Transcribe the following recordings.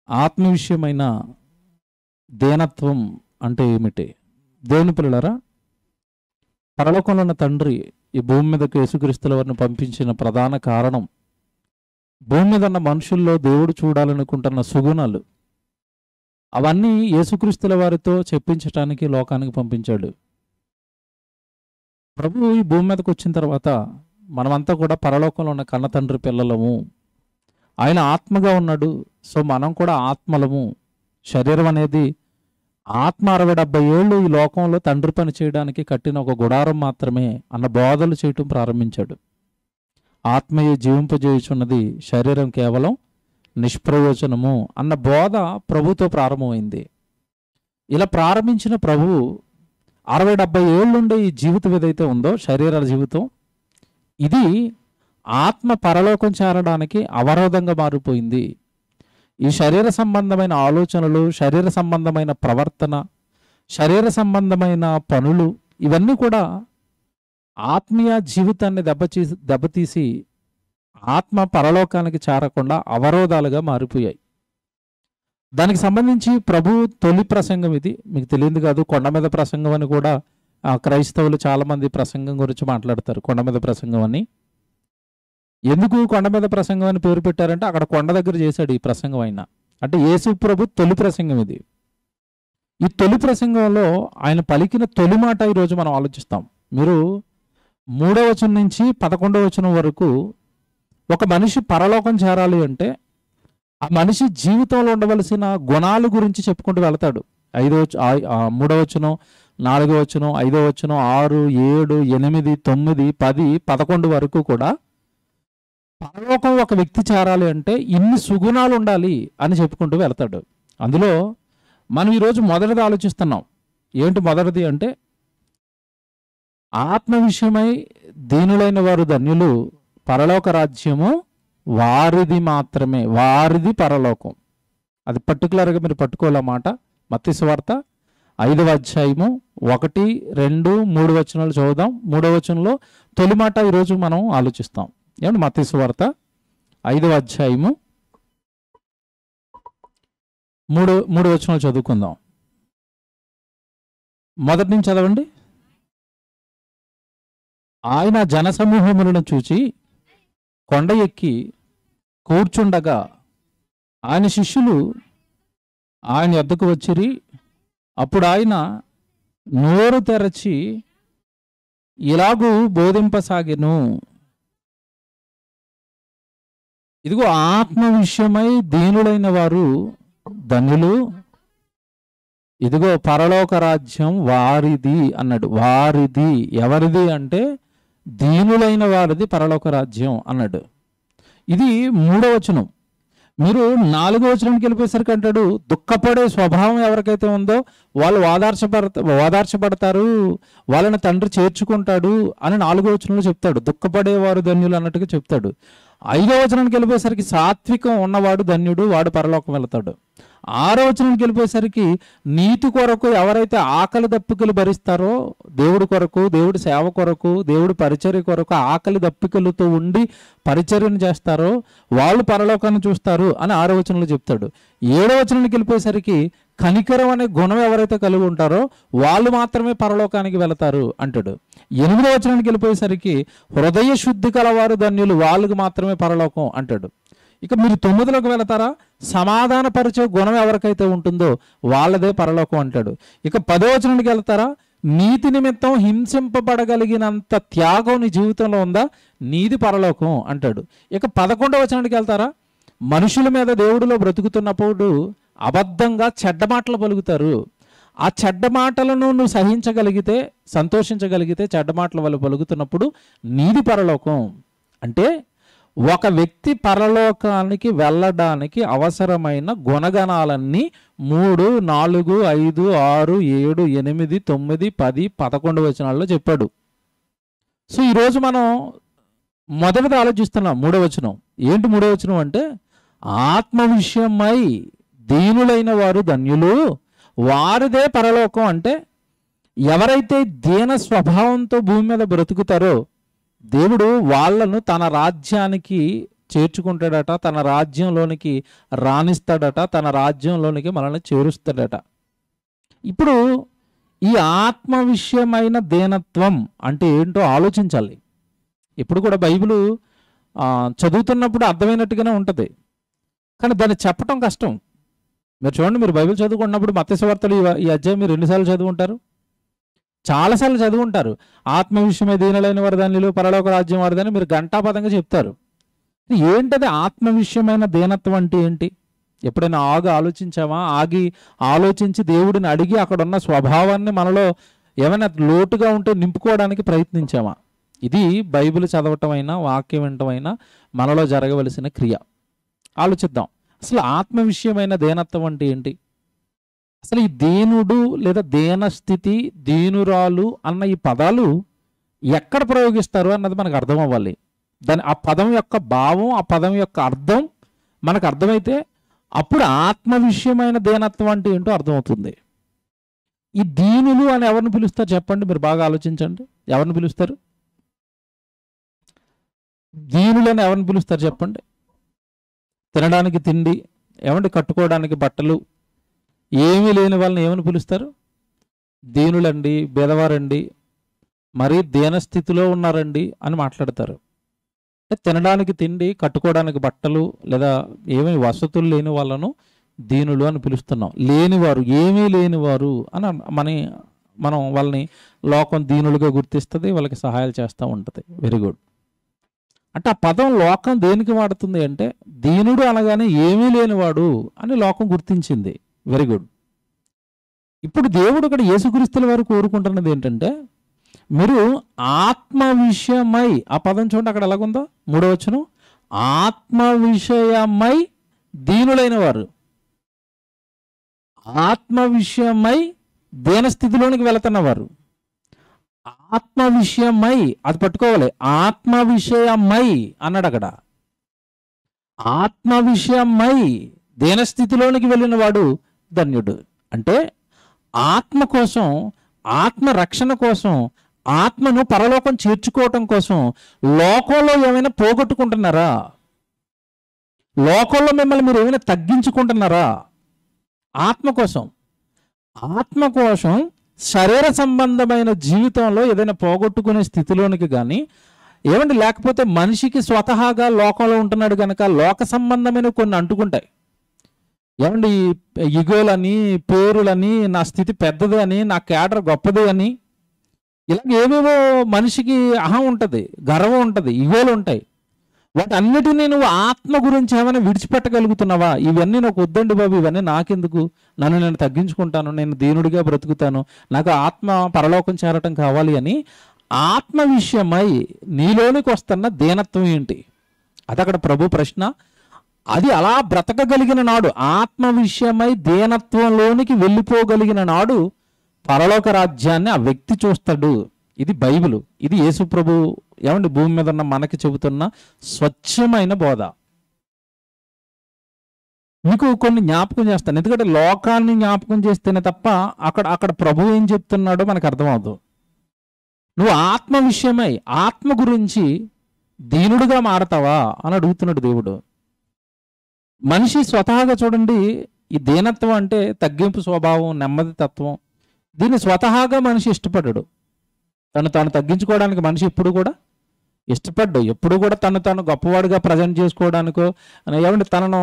ఆత్మ విషయమైన దీనత్వం అంటే ఏమిటి? దేవుని పిల్లలారా, పరలోకంలో ఉన్న తండ్రి ఈ భూమి మీదకు యేసుక్రీస్తుల వారిని పంపించిన ప్రధాన కారణం, భూమి మీద ఉన్న మనుషుల్లో దేవుడు చూడాలనుకుంటున్న సుగుణాలు అవన్నీ యేసుక్రీస్తుల వారితో చెప్పించటానికి లోకానికి పంపించాడు. ప్రభువు ఈ భూమి మీదకి వచ్చిన తర్వాత మనమంతా కూడా పరలోకంలో ఉన్న కన్న తండ్రి పిల్లలము. ఆయన ఆత్మగా ఉన్నాడు. సో మనం కూడా ఆత్మలము. శరీరం అనేది ఆత్మ 60-70 ఏళ్ళు ఈ లోకంలో తండ్రి పని చేయడానికి కట్టిన ఒక గుడారం మాత్రమే అన్న బోధలు చేయటం ప్రారంభించాడు. ఆత్మయే జీవింపజేయుచున్నది, శరీరం కేవలం నిష్ప్రయోజనము అన్న బోధ ప్రభుతో ప్రారంభమైంది. ఇలా ప్రారంభించిన ప్రభువు 60-70 ఏళ్ళుండే ఈ జీవితం ఏదైతే ఉందో, శరీర జీవితం, ఇది ఆత్మ పరలోకం చేరడానికి అవరోధంగా మారిపోయింది. ఈ శరీర సంబంధమైన ఆలోచనలు, శరీర సంబంధమైన ప్రవర్తన, శరీర సంబంధమైన పనులు, ఇవన్నీ కూడా ఆత్మీయ జీవితాన్ని దెబ్బతీసి ఆత్మ పరలోకానికి చేరకుండా అవరోధాలుగా మారిపోయాయి. దానికి సంబంధించి ప్రభు తొలి ప్రసంగం ఇది. మీకు తెలియదు కాదు, కొండ మీద ప్రసంగం అని కూడా క్రైస్తవులు చాలామంది ప్రసంగం గురించి మాట్లాడతారు. కొండ మీద ప్రసంగం అని ఎందుకు కొండ మీద ప్రసంగం అని పేరు పెట్టారంటే, అక్కడ కొండ దగ్గర చేశాడు ఈ ప్రసంగం. అయినా అంటే యేసు ప్రభు తొలి ప్రసంగం ఇది. ఈ తొలి ప్రసంగంలో ఆయన పలికిన తొలి మాట ఈరోజు మనం ఆలోచిస్తాం. మీరు 3వ వచనం నుంచి 11వ వచనం వరకు ఒక మనిషి పరలోకం చేరాలి అంటే ఆ మనిషి జీవితంలో ఉండవలసిన గుణాల గురించి చెప్పుకుంటూ వెళతాడు. 3వ వచనం, 4వ వచనం, 5వ వచనం, 6, 7, 8, 9, 10, 11 వరకు కూడా పరలోకం ఒక వ్యక్తి చేరాలి అంటే ఇన్ని సుగుణాలు ఉండాలి అని చెప్పుకుంటూ వెళతాడు. అందులో మనం ఈరోజు మొదటిది ఆలోచిస్తున్నాం. ఏంటి మొదటిది అంటే, ఆత్మ విషయమై దీనులైన వారు ధన్యులు, పరలోక రాజ్యము వారిది మాత్రమే, వారిది పరలోకం. అది పర్టికులర్గా మీరు పట్టుకోవాలన్నమాట. మత్తయి సువార్త 5వ అధ్యాయము 1, 2, 3 వచనాలు చదువుదాం. 3వ వచనంలో తొలి మాట ఈరోజు మనం ఆలోచిస్తాం. ఏమండి? మత్తయి సువార్త 5వ అధ్యాయము 3 వచనాలు చదువుకుందాం. మొదటి నుంచి చదవండి. ఆయన జనసమూహములను చూచి కొండ ఎక్కి కూర్చుండగా ఆయన శిష్యులు ఆయన వద్దకు వచ్చిరి. అప్పుడు ఆయన నోరు తెరచి ఇలాగూ బోధింపసాగెను. ఇదిగో ఆత్మ విషయమై దీనులైన వారు ధన్యులు, ఇదిగో పరలోక రాజ్యం వారిది అన్నాడు. వారిది, ఎవరిది అంటే దీనులైన వారిది పరలోక రాజ్యం అన్నాడు. ఇది 3వ వచనం. మీరు 4వ వచనానికి వెళ్ళిపోయేసరికి అంటాడు, దుఃఖపడే స్వభావం ఎవరికైతే ఉందో వాళ్ళు ఓదార్చబడతారు, వాళ్ళని తండ్రి చేర్చుకుంటాడు అని 4వ వచనంలో చెప్తాడు. దుఃఖపడేవారు ధన్యులు అన్నట్టుగా చెప్తాడు. 5వ వచనానికి వెళ్ళిపోయేసరికి సాత్వికం ఉన్నవాడు ధన్యుడు, వాడు పరలోకం వెళతాడు. 6వ వచనానికి వెళ్ళిపోయేసరికి నీతి కొరకు ఎవరైతే ఆకలి దప్పికలు భరిస్తారో, దేవుడి కొరకు, దేవుడి సేవ కొరకు, దేవుడి పరిచర్య కొరకు ఆకలి దప్పికలతో ఉండి పరిచర్యను చేస్తారో వాళ్ళు పరలోకాన్ని చూస్తారు అని 6వ వచనంలో చెప్తాడు. 7వ వచనానికి వెళ్ళిపోయేసరికి కనికరం అనే గుణం ఎవరైతే కలిగి ఉంటారో వాళ్ళు మాత్రమే పరలోకానికి వెళతారు అంటాడు. 8వ వచనానికి వెళ్ళిపోయేసరికి హృదయ శుద్ధి కలవారు ధన్యులు, వాళ్ళకి మాత్రమే పరలోకం అంటాడు. ఇక మీరు 9లోకి వెళతారా, సమాధానపరిచే గుణం ఎవరికైతే ఉంటుందో వాళ్ళదే పరలోకం అంటాడు. ఇక 10వ వచనానికి వెళ్తారా, నీతి నిమిత్తం హింసింపబడగలిగినంత త్యాగం నీ జీవితంలో ఉందా, నీది పరలోకం అంటాడు. ఇక 11వ వచనానికి వెళ్తారా, మనుషుల మీద దేవుడిలో బ్రతుకుతున్నప్పుడు అబద్ధంగా చెడ్డ మాటలు పలుకుతారు, ఆ చెడ్డ మాటలను నువ్వు సహించగలిగితే, సంతోషించగలిగితే, చెడ్డ మాటల వల్ల పలుకుతున్నప్పుడు నీది పరలోకం. అంటే ఒక వ్యక్తి పరలోకానికి వెళ్ళడానికి అవసరమైన గుణగణాలన్నీ 3, 4, 5, 6, 7, 8, 9, 10, 11 వచనాల్లో చెప్పాడు. సో ఈరోజు మనం మొదటిది ఆలోచిస్తున్నాం 3వ వచనం. ఏంటి 3వ వచనం అంటే, ఆత్మ విషయమై దీనులైన వారు ధన్యులు, వారిదే పరలోకం. అంటే ఎవరైతే దీన స్వభావంతో భూమి మీద బ్రతుకుతారో దేవుడు వాళ్ళను తన రాజ్యానికి చేర్చుకుంటాడట, తన రాజ్యంలోనికి రాణిస్తాడట, తన రాజ్యంలోనికి మనల్ని చేరుస్తాడట. ఇప్పుడు ఈ ఆత్మ విషయమైన దీనత్వం అంటే ఏంటో ఆలోచించాలి. ఇప్పుడు కూడా బైబిల్ చదువుతున్నప్పుడు అర్థమైనట్టుగానే ఉంటుంది, కానీ దాన్ని చెప్పటం కష్టం. మీరు చూడండి, మీరు బైబిల్ చదువుకున్నప్పుడు మత్తయి సువార్తలు ఈ అధ్యాయం మీరు ఎన్నిసార్లు చదువుకుంటారు? చాలాసార్లు చదువుకుంటారు. ఆత్మ విషయమే దీనులైన వారి దానిలో పరలోక రాజ్యం వారిదని మీరు ఘంటాపదంగా చెప్తారు. ఏంటది ఆత్మ విషయమైన దీనత్వం అంటే ఏంటి? ఎప్పుడైనా ఆలోచించామా? ఆలోచించి దేవుడిని అడిగి అక్కడ ఉన్న స్వభావాన్ని మనలో ఏమైనా లోటుగా ఉంటే నింపుకోవడానికి ప్రయత్నించామా? ఇది బైబిల్ చదవటం అయినా వాక్యం వినటమైనా మనలో జరగవలసిన క్రియ. ఆలోచిద్దాం, అసలు ఆత్మ విషయమైన దీనత్వం అంటే ఏంటి? అసలు ఈ దీనుడు లేదా దీనస్థితి, దీనురాలు అన్న ఈ పదాలు ఎక్కడ ప్రయోగిస్తారు అన్నది మనకు అర్థం అవ్వాలి. ఆ పదం యొక్క భావం, ఆ పదం యొక్క అర్థం మనకు అర్థమైతే అప్పుడు ఆత్మ విషయమైన దీనత్వం అంటే ఏంటో అర్థమవుతుంది. ఈ దీనులు అని ఎవరిని పిలుస్తారు చెప్పండి? మీరు బాగా ఆలోచించండి. ఎవరిని పిలుస్తారు? దీనులని ఎవరిని పిలుస్తారు చెప్పండి? తినడానికి తిండి, ఏమంటే కట్టుకోవడానికి బట్టలు ఏమీ లేని వాళ్ళని ఏమని పిలుస్తారు? దీనులండి, బెదవారండి, మరీ దీనస్థితిలో ఉన్నారండి అని మాట్లాడతారు. తినడానికి తిండి, కట్టుకోవడానికి బట్టలు లేదా ఏమీ వసతులు లేని వాళ్ళను దీనులు అని పిలుస్తున్నాం. లేనివారు, ఏమీ లేనివారు అని మనం వాళ్ళని లోకం దీనులుగా గుర్తిస్తుంది, వాళ్ళకి సహాయాలు చేస్తూ ఉంటుంది. Very good. అంటే ఆ పదం లోకం దేనికి వాడుతుంది అంటే దీనుడు అనగానే ఏమీ లేనివాడు అని లోకం గుర్తించింది. Very good. ఇప్పుడు దేవుడు ఇక్కడ యేసుక్రీస్తుల వారు కోరుకుంటున్నది ఏంటంటే మీరు ఆత్మ విషయమై, ఆ పదం చూడండి అక్కడ ఎలాగుందో, 3వ వచనం, ఆత్మ విషయమై దీనులైన వారు. ఆత్మ విషయమై దీనస్థితిలోనికి వెళుతున్నవారు. ఆత్మ విషయమై, అది పట్టుకోవాలి, ఆత్మ విషయమై అన్నాడు అక్కడ. ఆత్మ విషయమై దీనస్థితిలోనికి వెళ్ళిన వాడు ధన్యుడు. అంటే ఆత్మ కోసం, ఆత్మ రక్షణ కోసం, ఆత్మను పరలోకం చేర్చుకోవటం కోసం లోకంలో ఏమైనా పోగొట్టుకుంటున్నారా? లోకంలో మిమ్మల్ని మీరు ఏమైనా తగ్గించుకుంటున్నారా? ఆత్మ కోసం, ఆత్మ కోసం శరీర సంబంధమైన జీవితంలో ఏదైనా పోగొట్టుకునే స్థితిలోనికి కానీ ఏమండి, లేకపోతే మనిషికి స్వతహాగా లోకంలో ఉంటున్నాడు కనుక లోక సంబంధమైన కొన్ని అంటుకుంటాయి. ఏమండి, ఇగోలని, పేరులని, నా స్థితి పెద్దది అని, నా క్యాడర్ గొప్పది అని, ఇలాగ ఏవేవో మనిషికి అహం ఉంటుంది, గర్వం ఉంటుంది, ఇగోలు ఉంటాయి. వాటన్నిటినీ నువ్వు ఆత్మ గురించి ఏమైనా విడిచిపెట్టగలుగుతున్నావా? ఇవన్నీ నాకు వద్దండి బాబు, ఇవన్నీ నాకెందుకు, నన్ను నేను తగ్గించుకుంటాను, నేను దీనుడిగా బ్రతుకుతాను, నాకు ఆత్మ పరలోకం చేరటం కావాలి అని ఆత్మ విషయమై నీలోనికి వస్తున్న దీనత్వం ఏంటి? అది అక్కడ ప్రభు ప్రశ్న. అది అలా బ్రతకగలిగిన నాడు, ఆత్మ విషయమై దీనత్వంలోనికి వెళ్ళిపోగలిగిన నాడు పరలోక రాజ్యాన్ని ఆ వ్యక్తి చూస్తాడు. ఇది బైబిల్, ఇది యేసు ప్రభు ఏమండి భూమి మీద ఉన్న మనకి చెబుతున్న స్వచ్ఛమైన బోధ. మీకు కొన్ని జ్ఞాపకం చేస్తాను, ఎందుకంటే లోకాన్ని జ్ఞాపకం చేస్తేనే తప్ప అక్కడ ప్రభు ఏం చెప్తున్నాడో మనకు అర్థమవుతుంది. నువ్వు ఆత్మ విషయమై, ఆత్మ గురించి దీనుడుగా మారతావా అని అడుగుతున్నాడు దేవుడు. మనిషి స్వతహాగా చూడండి, ఈ దీనత్వం అంటే తగ్గింపు స్వభావం, నెమ్మది తత్వం, దీన్ని స్వతహాగా మనిషి ఇష్టపడ్డాడు. తాను తగ్గించుకోవడానికి మనిషి ఎప్పుడు కూడా ఇష్టపడ్డాడు. ఎప్పుడు కూడా తాను గొప్పవాడిగా ప్రజెంట్ చేసుకోవడానికో, ఏమంటే తనను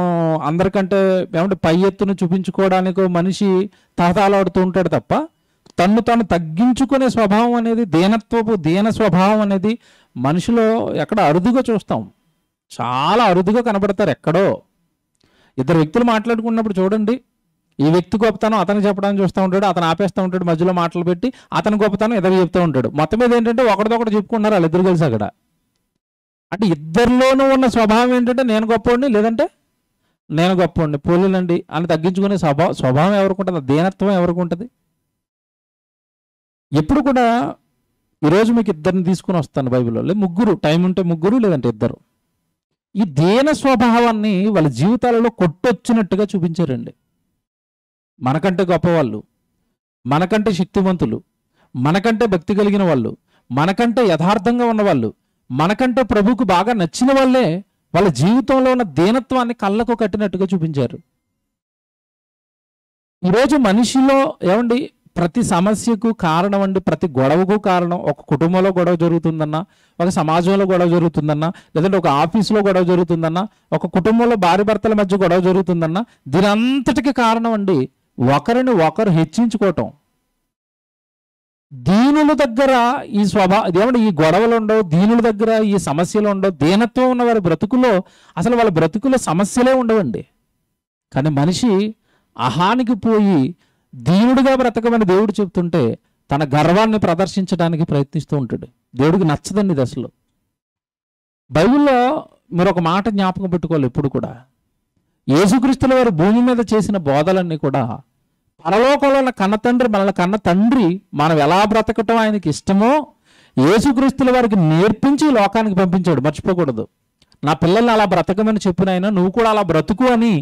అందరికంటే ఏమంటే పై ఎత్తును చూపించుకోవడానికో మనిషి తహతాలాడుతూ ఉంటాడు తప్ప తాను తగ్గించుకునే స్వభావం అనేది, దీన స్వభావం అనేది మనిషిలో ఎక్కడ అరుదుగా చూస్తాం. చాలా అరుదుగా కనబడతారు. ఎక్కడో ఇద్దరు వ్యక్తులు మాట్లాడుకున్నప్పుడు చూడండి, ఈ వ్యక్తి గొప్పతనం అతను చెప్పడానికి చూస్తూ ఉంటాడు, అతను ఆపేస్తూ ఉంటాడు, మధ్యలో మాటలు పెట్టి అతని గొప్పతనం ఇద్దరు చెప్తూ ఉంటాడు. మొత్తం మీద ఏంటంటే ఒకటిదొకటి చెప్పుకుంటున్నారు వాళ్ళిద్దరు కలిసి అక్కడ. అంటే ఇద్దరిలోనూ ఉన్న స్వభావం ఏంటంటే నేను గొప్పవాడిని, లేదంటే నేను గొప్పవాడిని, పోలేనండి అని తగ్గించుకునే స్వభావం ఎవరికి ఉంటుంది? దీనత్వం ఎవరికి ఉంటుంది? ఎప్పుడు కూడా ఈరోజు మీకు ఇద్దరిని తీసుకుని వస్తాను బైబిల్లో, లేదు ముగ్గురు, టైం ఉంటే ముగ్గురు, లేదంటే ఇద్దరు. ఈ దీన స్వభావాన్ని వాళ్ళ జీవితాలలో కొట్టొచ్చినట్టుగా చూపించారండి. మనకంటే గొప్పవాళ్ళు, మనకంటే శక్తివంతులు, మనకంటే భక్తి కలిగిన వాళ్ళు, మనకంటే యథార్థంగా ఉన్నవాళ్ళు, మనకంటే ప్రభువుకు బాగా నచ్చిన వాళ్ళే వాళ్ళ జీవితంలో ఉన్న దీనత్వాన్ని కళ్ళకు కట్టినట్టుగా చూపించారు. ఈరోజు మనిషిలో ఏమండి ప్రతి సమస్యకు కారణం అండి, ప్రతి గొడవకు కారణం ఒక కుటుంబంలో గొడవ జరుగుతుందన్నా, ఒక సమాజంలో గొడవ జరుగుతుందన్నా, లేదంటే ఒక ఆఫీసులో గొడవ జరుగుతుందన్నా, ఒక కుటుంబంలో భార్య భర్తల మధ్య గొడవ జరుగుతుందన్నా, దీని అంతటికి కారణం అండి ఒకరిని ఒకరు హెచ్చించుకోవటం. దీనుల దగ్గర ఈ ఏమంటే ఈ గొడవలు ఉండవు, దీనుల దగ్గర ఈ సమస్యలు ఉండవు. దీనత్వం ఉన్న వారి బ్రతుకులో అసలు వాళ్ళ బ్రతుకులో సమస్యలే ఉండవండి. కానీ మనిషి అహానికి పోయి దీనుడిగా బ్రతకమని దేవుడు చెప్తుంటే తన గర్వాన్ని ప్రదర్శించడానికి ప్రయత్నిస్తూ ఉంటాడు. దేవుడికి నచ్చదండి ఇది అసలు. బైబిల్లో మీరు ఒక మాట జ్ఞాపకం పెట్టుకోవాలి ఎప్పుడు కూడా, యేసుక్రీస్తుల వారు భూమి మీద చేసిన బోధలన్నీ కూడా పరలోకంలో ఉన్న కన్న తండ్రి, మనల్ని కన్న తండ్రి మనం ఎలా బ్రతకటం ఆయనకి ఇష్టమో యేసుక్రీస్తుల వారికి నేర్పించి లోకానికి పంపించాడు. మర్చిపోకూడదు. నా పిల్లల్ని అలా బ్రతకమని చెప్పిన ఆయన నువ్వు కూడా అలా బ్రతుకు అని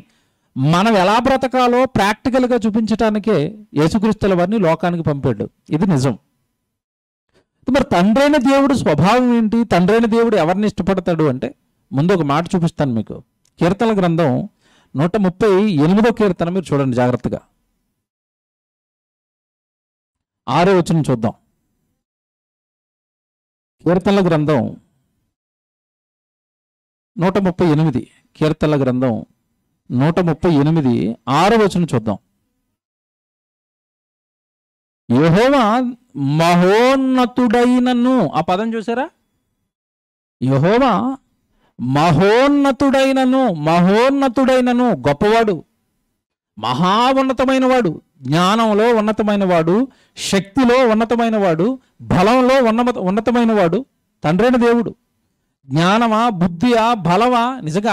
మనం ఎలా బ్రతకాలో ప్రాక్టికల్గా చూపించడానికే యేసుక్రీస్తుల వారిని లోకానికి పంపాడు. ఇది నిజం. మరి తండ్రైన దేవుడు స్వభావం ఏంటి? తండ్రైన దేవుడు ఎవరిని ఇష్టపడతాడు అంటే ముందు ఒక మాట చూపిస్తాను మీకు. కీర్తనల గ్రంథం 138వ కీర్తన మీరు చూడండి జాగ్రత్తగా. 6వ వచనం చూద్దాం. కీర్తనల గ్రంథం 138, కీర్తనల గ్రంథం 138 6వ వచనం చూద్దాం. యెహోవా మహోన్నతుడైనను, ఆ పదం చూసారా? యెహోవా మహోన్నతుడైనను గొప్పవాడు, మహా ఉన్నతమైన వాడు, జ్ఞానంలో ఉన్నతమైన వాడు, శక్తిలో ఉన్నతమైన వాడు, బలంలో ఉన్నతమైన వాడు తండ్రైన దేవుడు. జ్ఞానమా, బుద్ధియా, బలమా? నిజంగా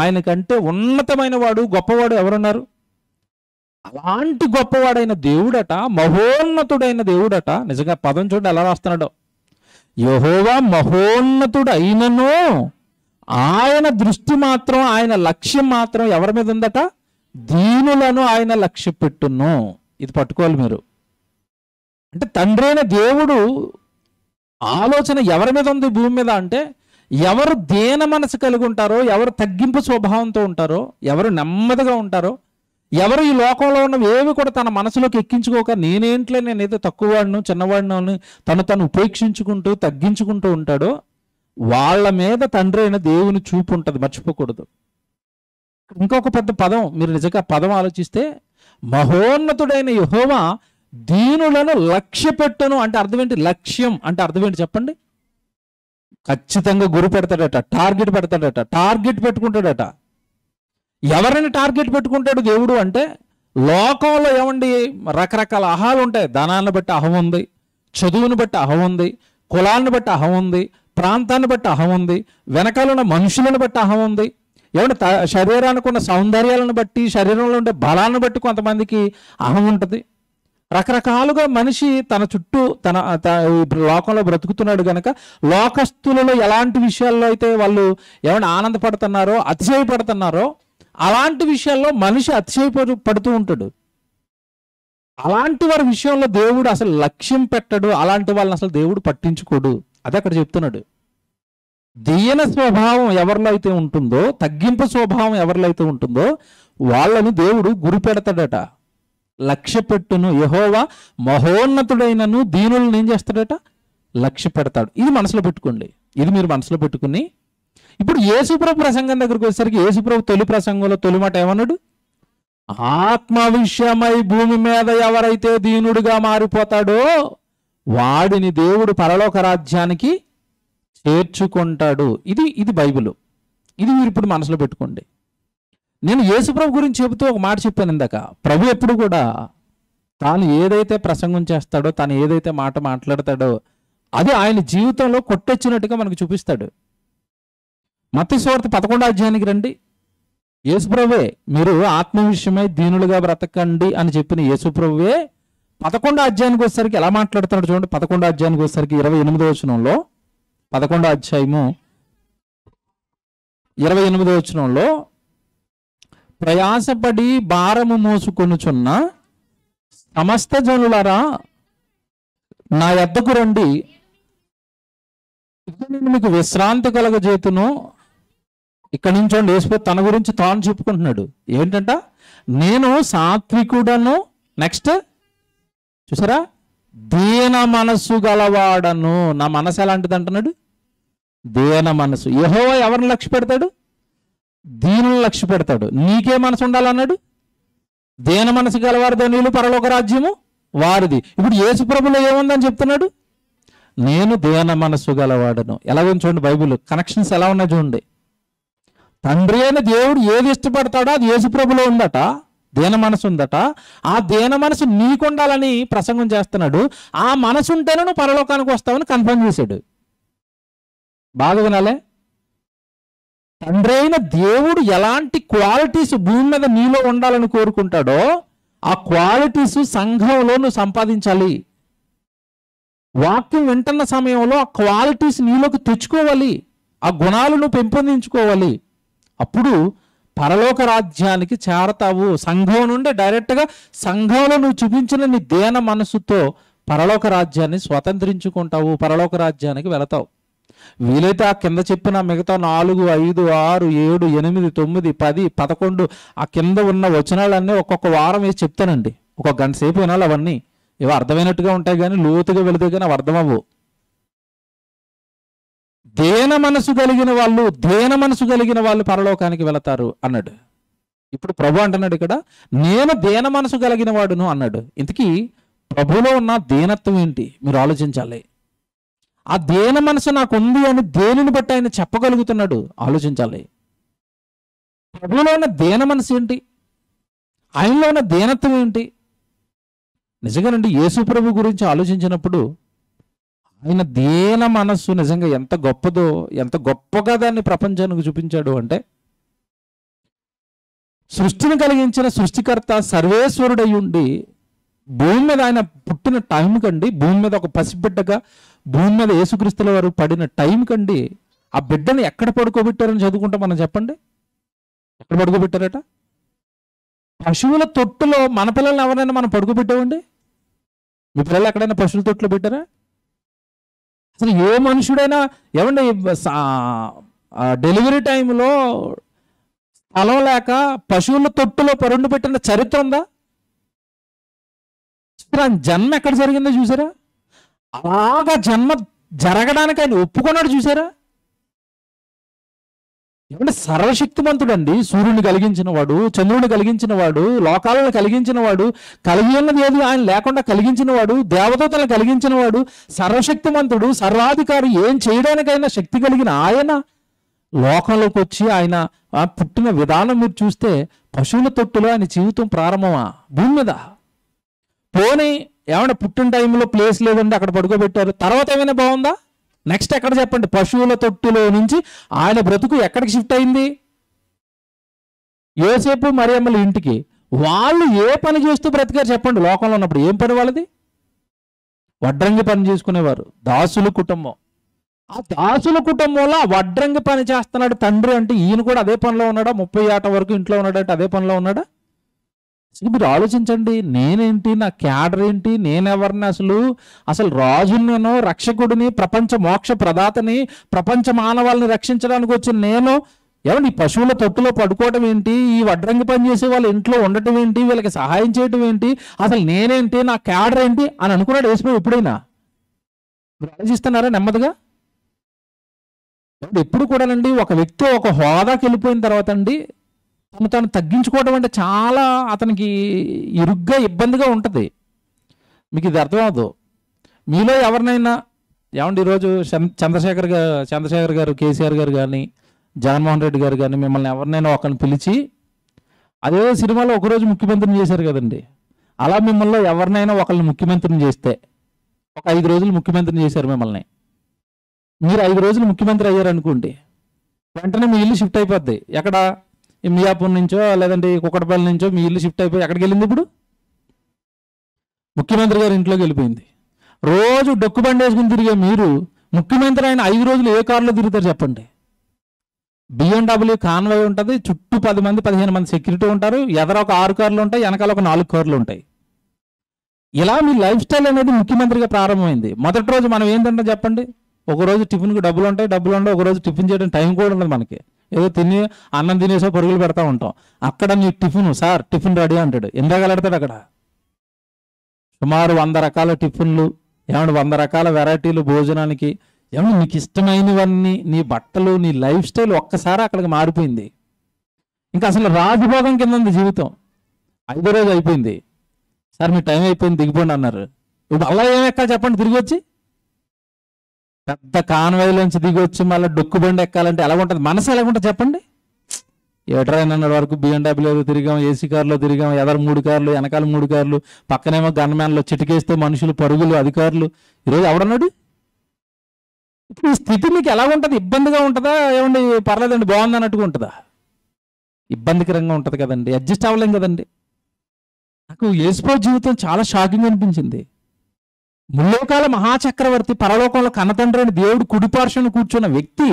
ఆయన కంటే ఉన్నతమైన వాడు, గొప్పవాడు ఎవరున్నారు? అలాంటి గొప్పవాడైన దేవుడట, మహోన్నతుడైన దేవుడట. నిజంగా పదం చూడండి ఎలా రాస్తున్నాడో. యెహోవా మహోన్నతుడు అయినను ఆయన దృష్టి మాత్రం, ఆయన లక్ష్యం మాత్రం ఎవరి మీద ఉందట? దీనులను ఆయన లక్ష్య పెట్టును. ఇది పట్టుకోవాలి మీరు. అంటే తండ్రైన దేవుడు ఆలోచన ఎవరి మీద ఉంది భూమి మీద అంటే, ఎవరు దేన మనసు కలిగి ఉంటారో, ఎవరు తగ్గింపు స్వభావంతో ఉంటారో, ఎవరు నెమ్మదిగా ఉంటారో, ఎవరు ఈ లోకంలో ఉన్నవి ఏవి కూడా తన మనసులోకి ఎక్కించుకోక నేనేంట్లే, నేనేదో తక్కువవాడిను, చిన్నవాడిను అని తను ఉపేక్షించుకుంటూ తగ్గించుకుంటూ ఉంటాడో వాళ్ళ మీద తండ్రైన దేవుని చూపు ఉంటుంది. మర్చిపోకూడదు. ఇంకొక పెద్ద పదం, మీరు నిజంగా పదం ఆలోచిస్తే, మహోన్నతుడైన యెహోవా దీనులను లక్ష్య పెట్టును అంటే అర్థం ఏంటి? లక్ష్యం అంటే అర్థం ఏంటి చెప్పండి? ఖచ్చితంగా గురి పెడతాడట, టార్గెట్ పెడతాడట, టార్గెట్ పెట్టుకుంటాడట. ఎవరిని టార్గెట్ పెట్టుకుంటాడు దేవుడు అంటే, లోకంలో ఏమండి రకరకాల అహాలు ఉంటాయి. ధనాన్ని బట్టి అహం ఉంది, చదువుని బట్టి అహం ఉంది, కులాన్ని బట్టి అహం ఉంది, ప్రాంతాన్ని బట్టి అహం ఉంది, వెనకాల ఉన్న మనుషులను బట్టి అహం ఉంది. ఏమంటే శరీరానికి ఉన్న సౌందర్యాలను బట్టి, శరీరంలో ఉండే బలాన్ని బట్టి కొంతమందికి అహం ఉంటుంది. రకరకాలుగా మనిషి తన చుట్టూ లోకంలో బ్రతుకుతున్నాడు కనుక లోకస్తులలో ఎలాంటి విషయాల్లో అయితే వాళ్ళు ఏమైనా ఆనందపడుతున్నారో, అతిశయపడుతున్నారో అలాంటి విషయాల్లో మనిషి అతిశయపడుతూ ఉంటాడు. అలాంటి వారి విషయంలో దేవుడు అసలు లక్ష్యం పెట్టడు. అలాంటి వాళ్ళని అసలు దేవుడు పట్టించుకోడు. అదే అక్కడ చెప్తున్నాడు. దీన స్వభావం ఎవరిలో అయితే ఉంటుందో, తగ్గింపు స్వభావం ఎవరిలో అయితే ఉంటుందో వాళ్ళని దేవుడు గురి పెడతాడట, లక్ష్య పెట్టును. యెహోవా మహోన్నతుడైనను దీనులను ఏం చేస్తాడట? లక్ష్య పెడతాడు. ఇది మనసులో పెట్టుకోండి. ఇది మీరు మనసులో పెట్టుకుని ఇప్పుడు యేసుప్రభు ప్రసంగం దగ్గరికి వచ్చేసరికి యేసుప్రభు తొలి ప్రసంగంలో తొలి మాట ఏమన్నాడు? ఆత్మ విషయమై భూమి మీద ఎవరైతే దీనుడిగా మారిపోతాడో వాడిని దేవుడు పరలోక రాజ్యానికి చేర్చుకుంటాడు. ఇది బైబిల్. ఇది మీరు ఇప్పుడు మనసులో పెట్టుకోండి. నేను యేసుప్రభు గురించి చెబుతూ ఒక మాట చెప్పాను ఇందాక. ప్రభు ఎప్పుడు కూడా తాను ఏదైతే ప్రసంగం చేస్తాడో, తాను ఏదైతే మాట మాట్లాడతాడో అది ఆయన జీవితంలో కొట్టొచ్చినట్టుగా మనకు చూపిస్తాడు. మత్తయి సువార్త 11వ అధ్యాయానికి రండి. యేసుప్రభువే మీరు ఆత్మ విషయమై దీనులుగా బ్రతకండి అని చెప్పిన యేసుప్రభువే 11వ అధ్యాయానికి వచ్చేసరికి ఎలా మాట్లాడుతున్నాడు చూడండి. 11వ అధ్యాయానికి వచ్చేసరికి 28వ వచనంలో, 11వ అధ్యాయము 28వ వచనంలో, ప్రయాసపడి భారము మోసుకొనుచున్న సమస్త జనులారా నా యొద్దకు రండి, నేను మీకు విశ్రాంతి కలగజేతును ఇక్కడ నుంచి యేసుప్రభు తన గురించి తాను చెప్పుకుంటున్నాడు. ఏంటంట? నేను సాత్వికుడను, నెక్స్ట్ చూసారా, దీన మనస్సు గలవాడను. నా మనసు ఎలాంటిది అంటున్నాడు? దీన మనసు. యెహోవా ఎవరిని లక్ష్య పెడతాడు? దీనులను లక్ష్య పెడతాడు. నీకే మనసు ఉండాలన్నాడు. దీన మనసు గలవారు ధన్యులు, పరలోక రాజ్యము వారిది. ఇప్పుడు యేసు ప్రభులో ఏముందని చెప్తున్నాడు? నేను దీన మనసు గలవాడను. ఎలాగో చూడండి, బైబిల్ కనెక్షన్స్ ఎలా ఉన్నాయి చూడండి. తండ్రి అయిన దేవుడు ఏది ఇష్టపడతాడో అది యేసు ప్రభులో ఉందట, దీన మనసు ఉందట. ఆ దీన మనసు నీకుండాలని ప్రసంగం చేస్తున్నాడు. ఆ మనసు ఉంటేనే నువ్వు పరలోకానికి వస్తావని కన్ఫర్మ్ చేశాడు. బాగా వినాలే. తండ్రి అయిన దేవుడు ఎలాంటి క్వాలిటీస్ భూమి మీద నీలో ఉండాలని కోరుకుంటాడో ఆ క్వాలిటీస్ సంఘంలో నువ్వు సంపాదించాలి. వాక్యం వింటున్న సమయంలో ఆ క్వాలిటీస్ నీలోకి తెచ్చుకోవాలి. ఆ గుణాలు నువ్వు పెంపొందించుకోవాలి. అప్పుడు పరలోక రాజ్యానికి చేరతావు. సంఘం నుండి డైరెక్ట్గా సంఘంలో నువ్వు చూపించిన నీ దేన మనసుతో పరలోక రాజ్యాన్ని స్వతంత్రించుకుంటావు, పరలోక రాజ్యానికి వెళతావు. వీలైతే ఆ కింద చెప్పిన మిగతా 4, 5, 6, 7, 8, 9, 10, 11 ఆ కింద ఉన్న వచనాలన్నీ ఒక్కొక్క వారం వేసి చెప్తానండి. ఒక గంట సేపు వినాలి. అవన్నీ ఇవి అర్థమైనట్టుగా ఉంటాయి, కానీ లోతుగా వెళితే కానీ అవి అర్థమవ్వు. దేన మనసు కలిగిన వాళ్ళు పరలోకానికి వెళతారు అన్నాడు. ఇప్పుడు ప్రభు అంటున్నాడు ఇక్కడ, నేను దేన మనసు కలిగిన వాడును అన్నాడు. ఇంతకీ ప్రభులో ఉన్న దీనత్వం ఏంటి మీరు ఆలోచించాలి. ఆ దేన మనసు నాకు ఉంది అని దేనిని బట్టి ఆయన చెప్పగలుగుతున్నాడు ఆలోచించాలి. ప్రభులో ఉన్న దేన మనసు ఏంటి? ఆయనలో ఉన్న దీనత్వం ఏంటి? నిజంగానండి, యేసు ప్రభు గురించి ఆలోచించినప్పుడు ఆయన దీన మనస్సు నిజంగా ఎంత గొప్పదో, ఎంత గొప్పగా దాన్ని ప్రపంచానికి చూపించాడు అంటే, సృష్టిని కలిగించిన సృష్టికర్త సర్వేశ్వరుడై ఉండి భూమి మీద ఆయన పుట్టిన టైం కండి, భూమి మీద ఒక పసిబిడ్డగా భూమి మీద యేసుక్రీస్తుల వారు పడిన టైం కండి, ఆ బిడ్డని ఎక్కడ పడుకోబెట్టారని చదువుకుంటాం మనం. చెప్పండి, ఎక్కడ పడుకోబెట్టారట? పశువుల తొట్టులో. మన పిల్లల్ని ఎవరైనా మనం పడుకోబెట్టామండి? మీ పిల్లలు ఎక్కడైనా పశువుల తొట్టులో పెట్టారా? అసలు ఏ మనుషుడైనా ఏమండి డెలివరీ టైంలో స్థలం లేక పశువుల తొట్టులో పరుండు పెట్టిన చరిత్ర ఉందా? జన్మ ఎక్కడ జరిగిందో చూసారా? అలాగా జన్మ జరగడానికి ఆయన ఒప్పుకున్నాడు చూసారా? ఏమంటే సర్వశక్తిమంతుడు అండి. సూర్యుని కలిగించిన వాడు, చంద్రుడిని కలిగించిన వాడు, లోకాలను కలిగించిన వాడు, కలిగి ఉన్నది ఏది ఆయన లేకుండా కలిగించిన వాడు, దేవదూతలను కలిగించిన వాడు, సర్వశక్తిమంతుడు, సర్వాధికారి. ఏం చేయడానికైనా శక్తి కలిగిన ఆయన లోకంలోకి వచ్చి ఆయన పుట్టిన విధానం మీరు చూస్తే పశువుల తొట్టులో ఆయన జీవితం ప్రారంభమా భూమి మీద? పోనీ ఏమన్నా పుట్టిన టైంలో ప్లేస్ లేదండి, అక్కడ పడుకోబెట్టారు. తర్వాత ఏమైనా బాగుందా? నెక్స్ట్ ఎక్కడ చెప్పండి? పశువుల తొట్టులో నుంచి ఆయన బ్రతుకు ఎక్కడికి షిఫ్ట్ అయింది? యోసేపు మరియమ్మల ఇంటికి. వాళ్ళు ఏ పని చేస్తూ బ్రతికారు చెప్పండి? లోకంలో ఉన్నప్పుడు ఏం పని వాళ్ళది? వడ్రంగి పని చేసుకునేవారు. దాసుల కుటుంబం. ఆ దాసుల కుటుంబంలో వడ్రంగి పని చేస్తున్నాడు తండ్రి అంటే ఈయన కూడా అదే పనిలో ఉన్నాడా? 30 ఏట వరకు ఇంట్లో ఉన్నాడంటే అదే పనిలో ఉన్నాడా? మీరు ఆలోచించండి. నేనేంటి, నా క్యాడర్ ఏంటి, నేనెవరిని, అసలు రాజుని, నేను రక్షకుడిని, ప్రపంచ మోక్ష ప్రదాతని, ప్రపంచ మానవాళ్ళని రక్షించడానికి వచ్చిన నేను ఏమండి ఈ పశువుల తొట్టులో పడుకోవటం ఏంటి, ఈ వడ్రంగి పని చేసే వాళ్ళ ఇంట్లో ఉండటం ఏంటి, వీళ్ళకి సహాయం చేయటం ఏంటి, అసలు నేనేంటి, నా క్యాడర్ ఏంటి అని అనుకున్నాడు యేసు ఎప్పుడైనా? మీరు ఆలోచిస్తున్నారా నెమ్మదిగా? ఎప్పుడు కూడానండి ఒక వ్యక్తి ఒక హోదాకి వెళ్ళిపోయిన తర్వాత అండి తను తగ్గించుకోవడం అంటే చాలా అతనికి ఇరుగ్గా ఇబ్బందిగా ఉంటుంది. మీకు ఇది అర్థమవుతుంది. మీలో ఎవరినైనా ఏమండి ఈరోజు చంద్రశేఖర్ గారు, కేసీఆర్ గారు కానీ, జగన్మోహన్ రెడ్డి గారు కానీ మిమ్మల్ని ఎవరినైనా ఒకరిని పిలిచి అదే సినిమాలో ఒకరోజు ముఖ్యమంత్రిని చేశారు కదండి, అలా మిమ్మల్ని ఎవరినైనా ఒకరిని ముఖ్యమంత్రిని చేస్తే ఒక 5 రోజులు ముఖ్యమంత్రిని చేశారు మిమ్మల్ని. మీరు 5 రోజులు ముఖ్యమంత్రి అయ్యారు అనుకోండి, వెంటనే మీ ఇల్లు షిఫ్ట్ అయిపోద్ది. ఎక్కడ? మియాపూర్ నుంచో లేదంటే కుక్కడపల్లి నుంచో మీ ఇల్లు షిఫ్ట్ అయిపోయి ఎక్కడికి వెళ్ళింది? ఇప్పుడు ముఖ్యమంత్రి గారి ఇంట్లోకి వెళ్ళిపోయింది. రోజు డొక్కు బండి వేసుకుని తిరిగే మీరు ముఖ్యమంత్రి అయిన 5 రోజులు ఏ కారులో తిరుగుతారు చెప్పండి? BMW కాన్వాయ్ ఉంటుంది, చుట్టూ 10 మంది 15 మంది సెక్యూరిటీ ఉంటారు, ఎదర ఒక 6 కార్లు ఉంటాయి, వెనకాల ఒక 4 కార్లు ఉంటాయి. ఇలా మీ లైఫ్ స్టైల్ అనేది ముఖ్యమంత్రిగా ప్రారంభమైంది. మొదటి రోజు మనం ఏంటంటే చెప్పండి, ఒకరోజు టిఫిన్కి డబ్బులు ఉంటాయి, డబ్బులు ఉండవు, ఒకరోజు టిఫిన్ చేయడం టైం కూడా ఉండదు మనకి. ఏదో తిని అన్నం తినేసో పరుగులు పెడతా ఉంటాం. అక్కడ నీ టిఫిన్, సార్ టిఫిన్ రెడీ అంటాడు. ఎందాగలడతాడు అక్కడ సుమారు 100 రకాల టిఫిన్లు, ఏమంటే 100 రకాల వెరైటీలు భోజనానికి. ఏమన్నా నీకు ఇష్టమైనవన్నీ, నీ బట్టలు, నీ లైఫ్ స్టైల్ ఒక్కసారి అక్కడికి మారిపోయింది. ఇంకా అసలు రాజభోగం కింద ఉంది జీవితం. 5వ రోజు అయిపోయింది, సార్ మీ టైం అయిపోయింది దిగిపోండి అన్నారు. ఇప్పుడు అలా ఏమి ఎక్కాలి చెప్పండి? తిరిగి వచ్చి పెద్ద కాన్వాయ్లోంచి దిగి వచ్చి మళ్ళీ డొక్కు బండి ఎక్కాలంటే ఎలాగుంటుంది? మనసు ఎలాగుంటుంది చెప్పండి? ఏటరైనా వరకు BMW తిరిగాం, ఏసీ కార్లో తిరిగాం, ఎదరు 3 కార్లు, వెనకాల 3 కార్లు, పక్కనేమో గన్మ్యాన్లో చిటికేస్తే మనుషులు, పరుగులు, అధికారులు. ఈరోజు ఎవడన్నాడు? ఇప్పుడు ఈ స్థితి మీకు ఎలాగుంటుంది? ఇబ్బందిగా ఉంటుందా? ఏమండి పర్లేదండి బాగుంది అన్నట్టుగా ఉంటుందా? ఇబ్బందికరంగా ఉంటుంది కదండి, అడ్జస్ట్ అవ్వలేం కదండి. నాకు యేసుప్రభు జీవితం చాలా షాకింగ్ అనిపించింది. ముల్లోకాల మహాచక్రవర్తి, పరలోకంలో కన్నతండ్రి అని దేవుడు కుడిపార్శ్వన కూర్చున్న వ్యక్తి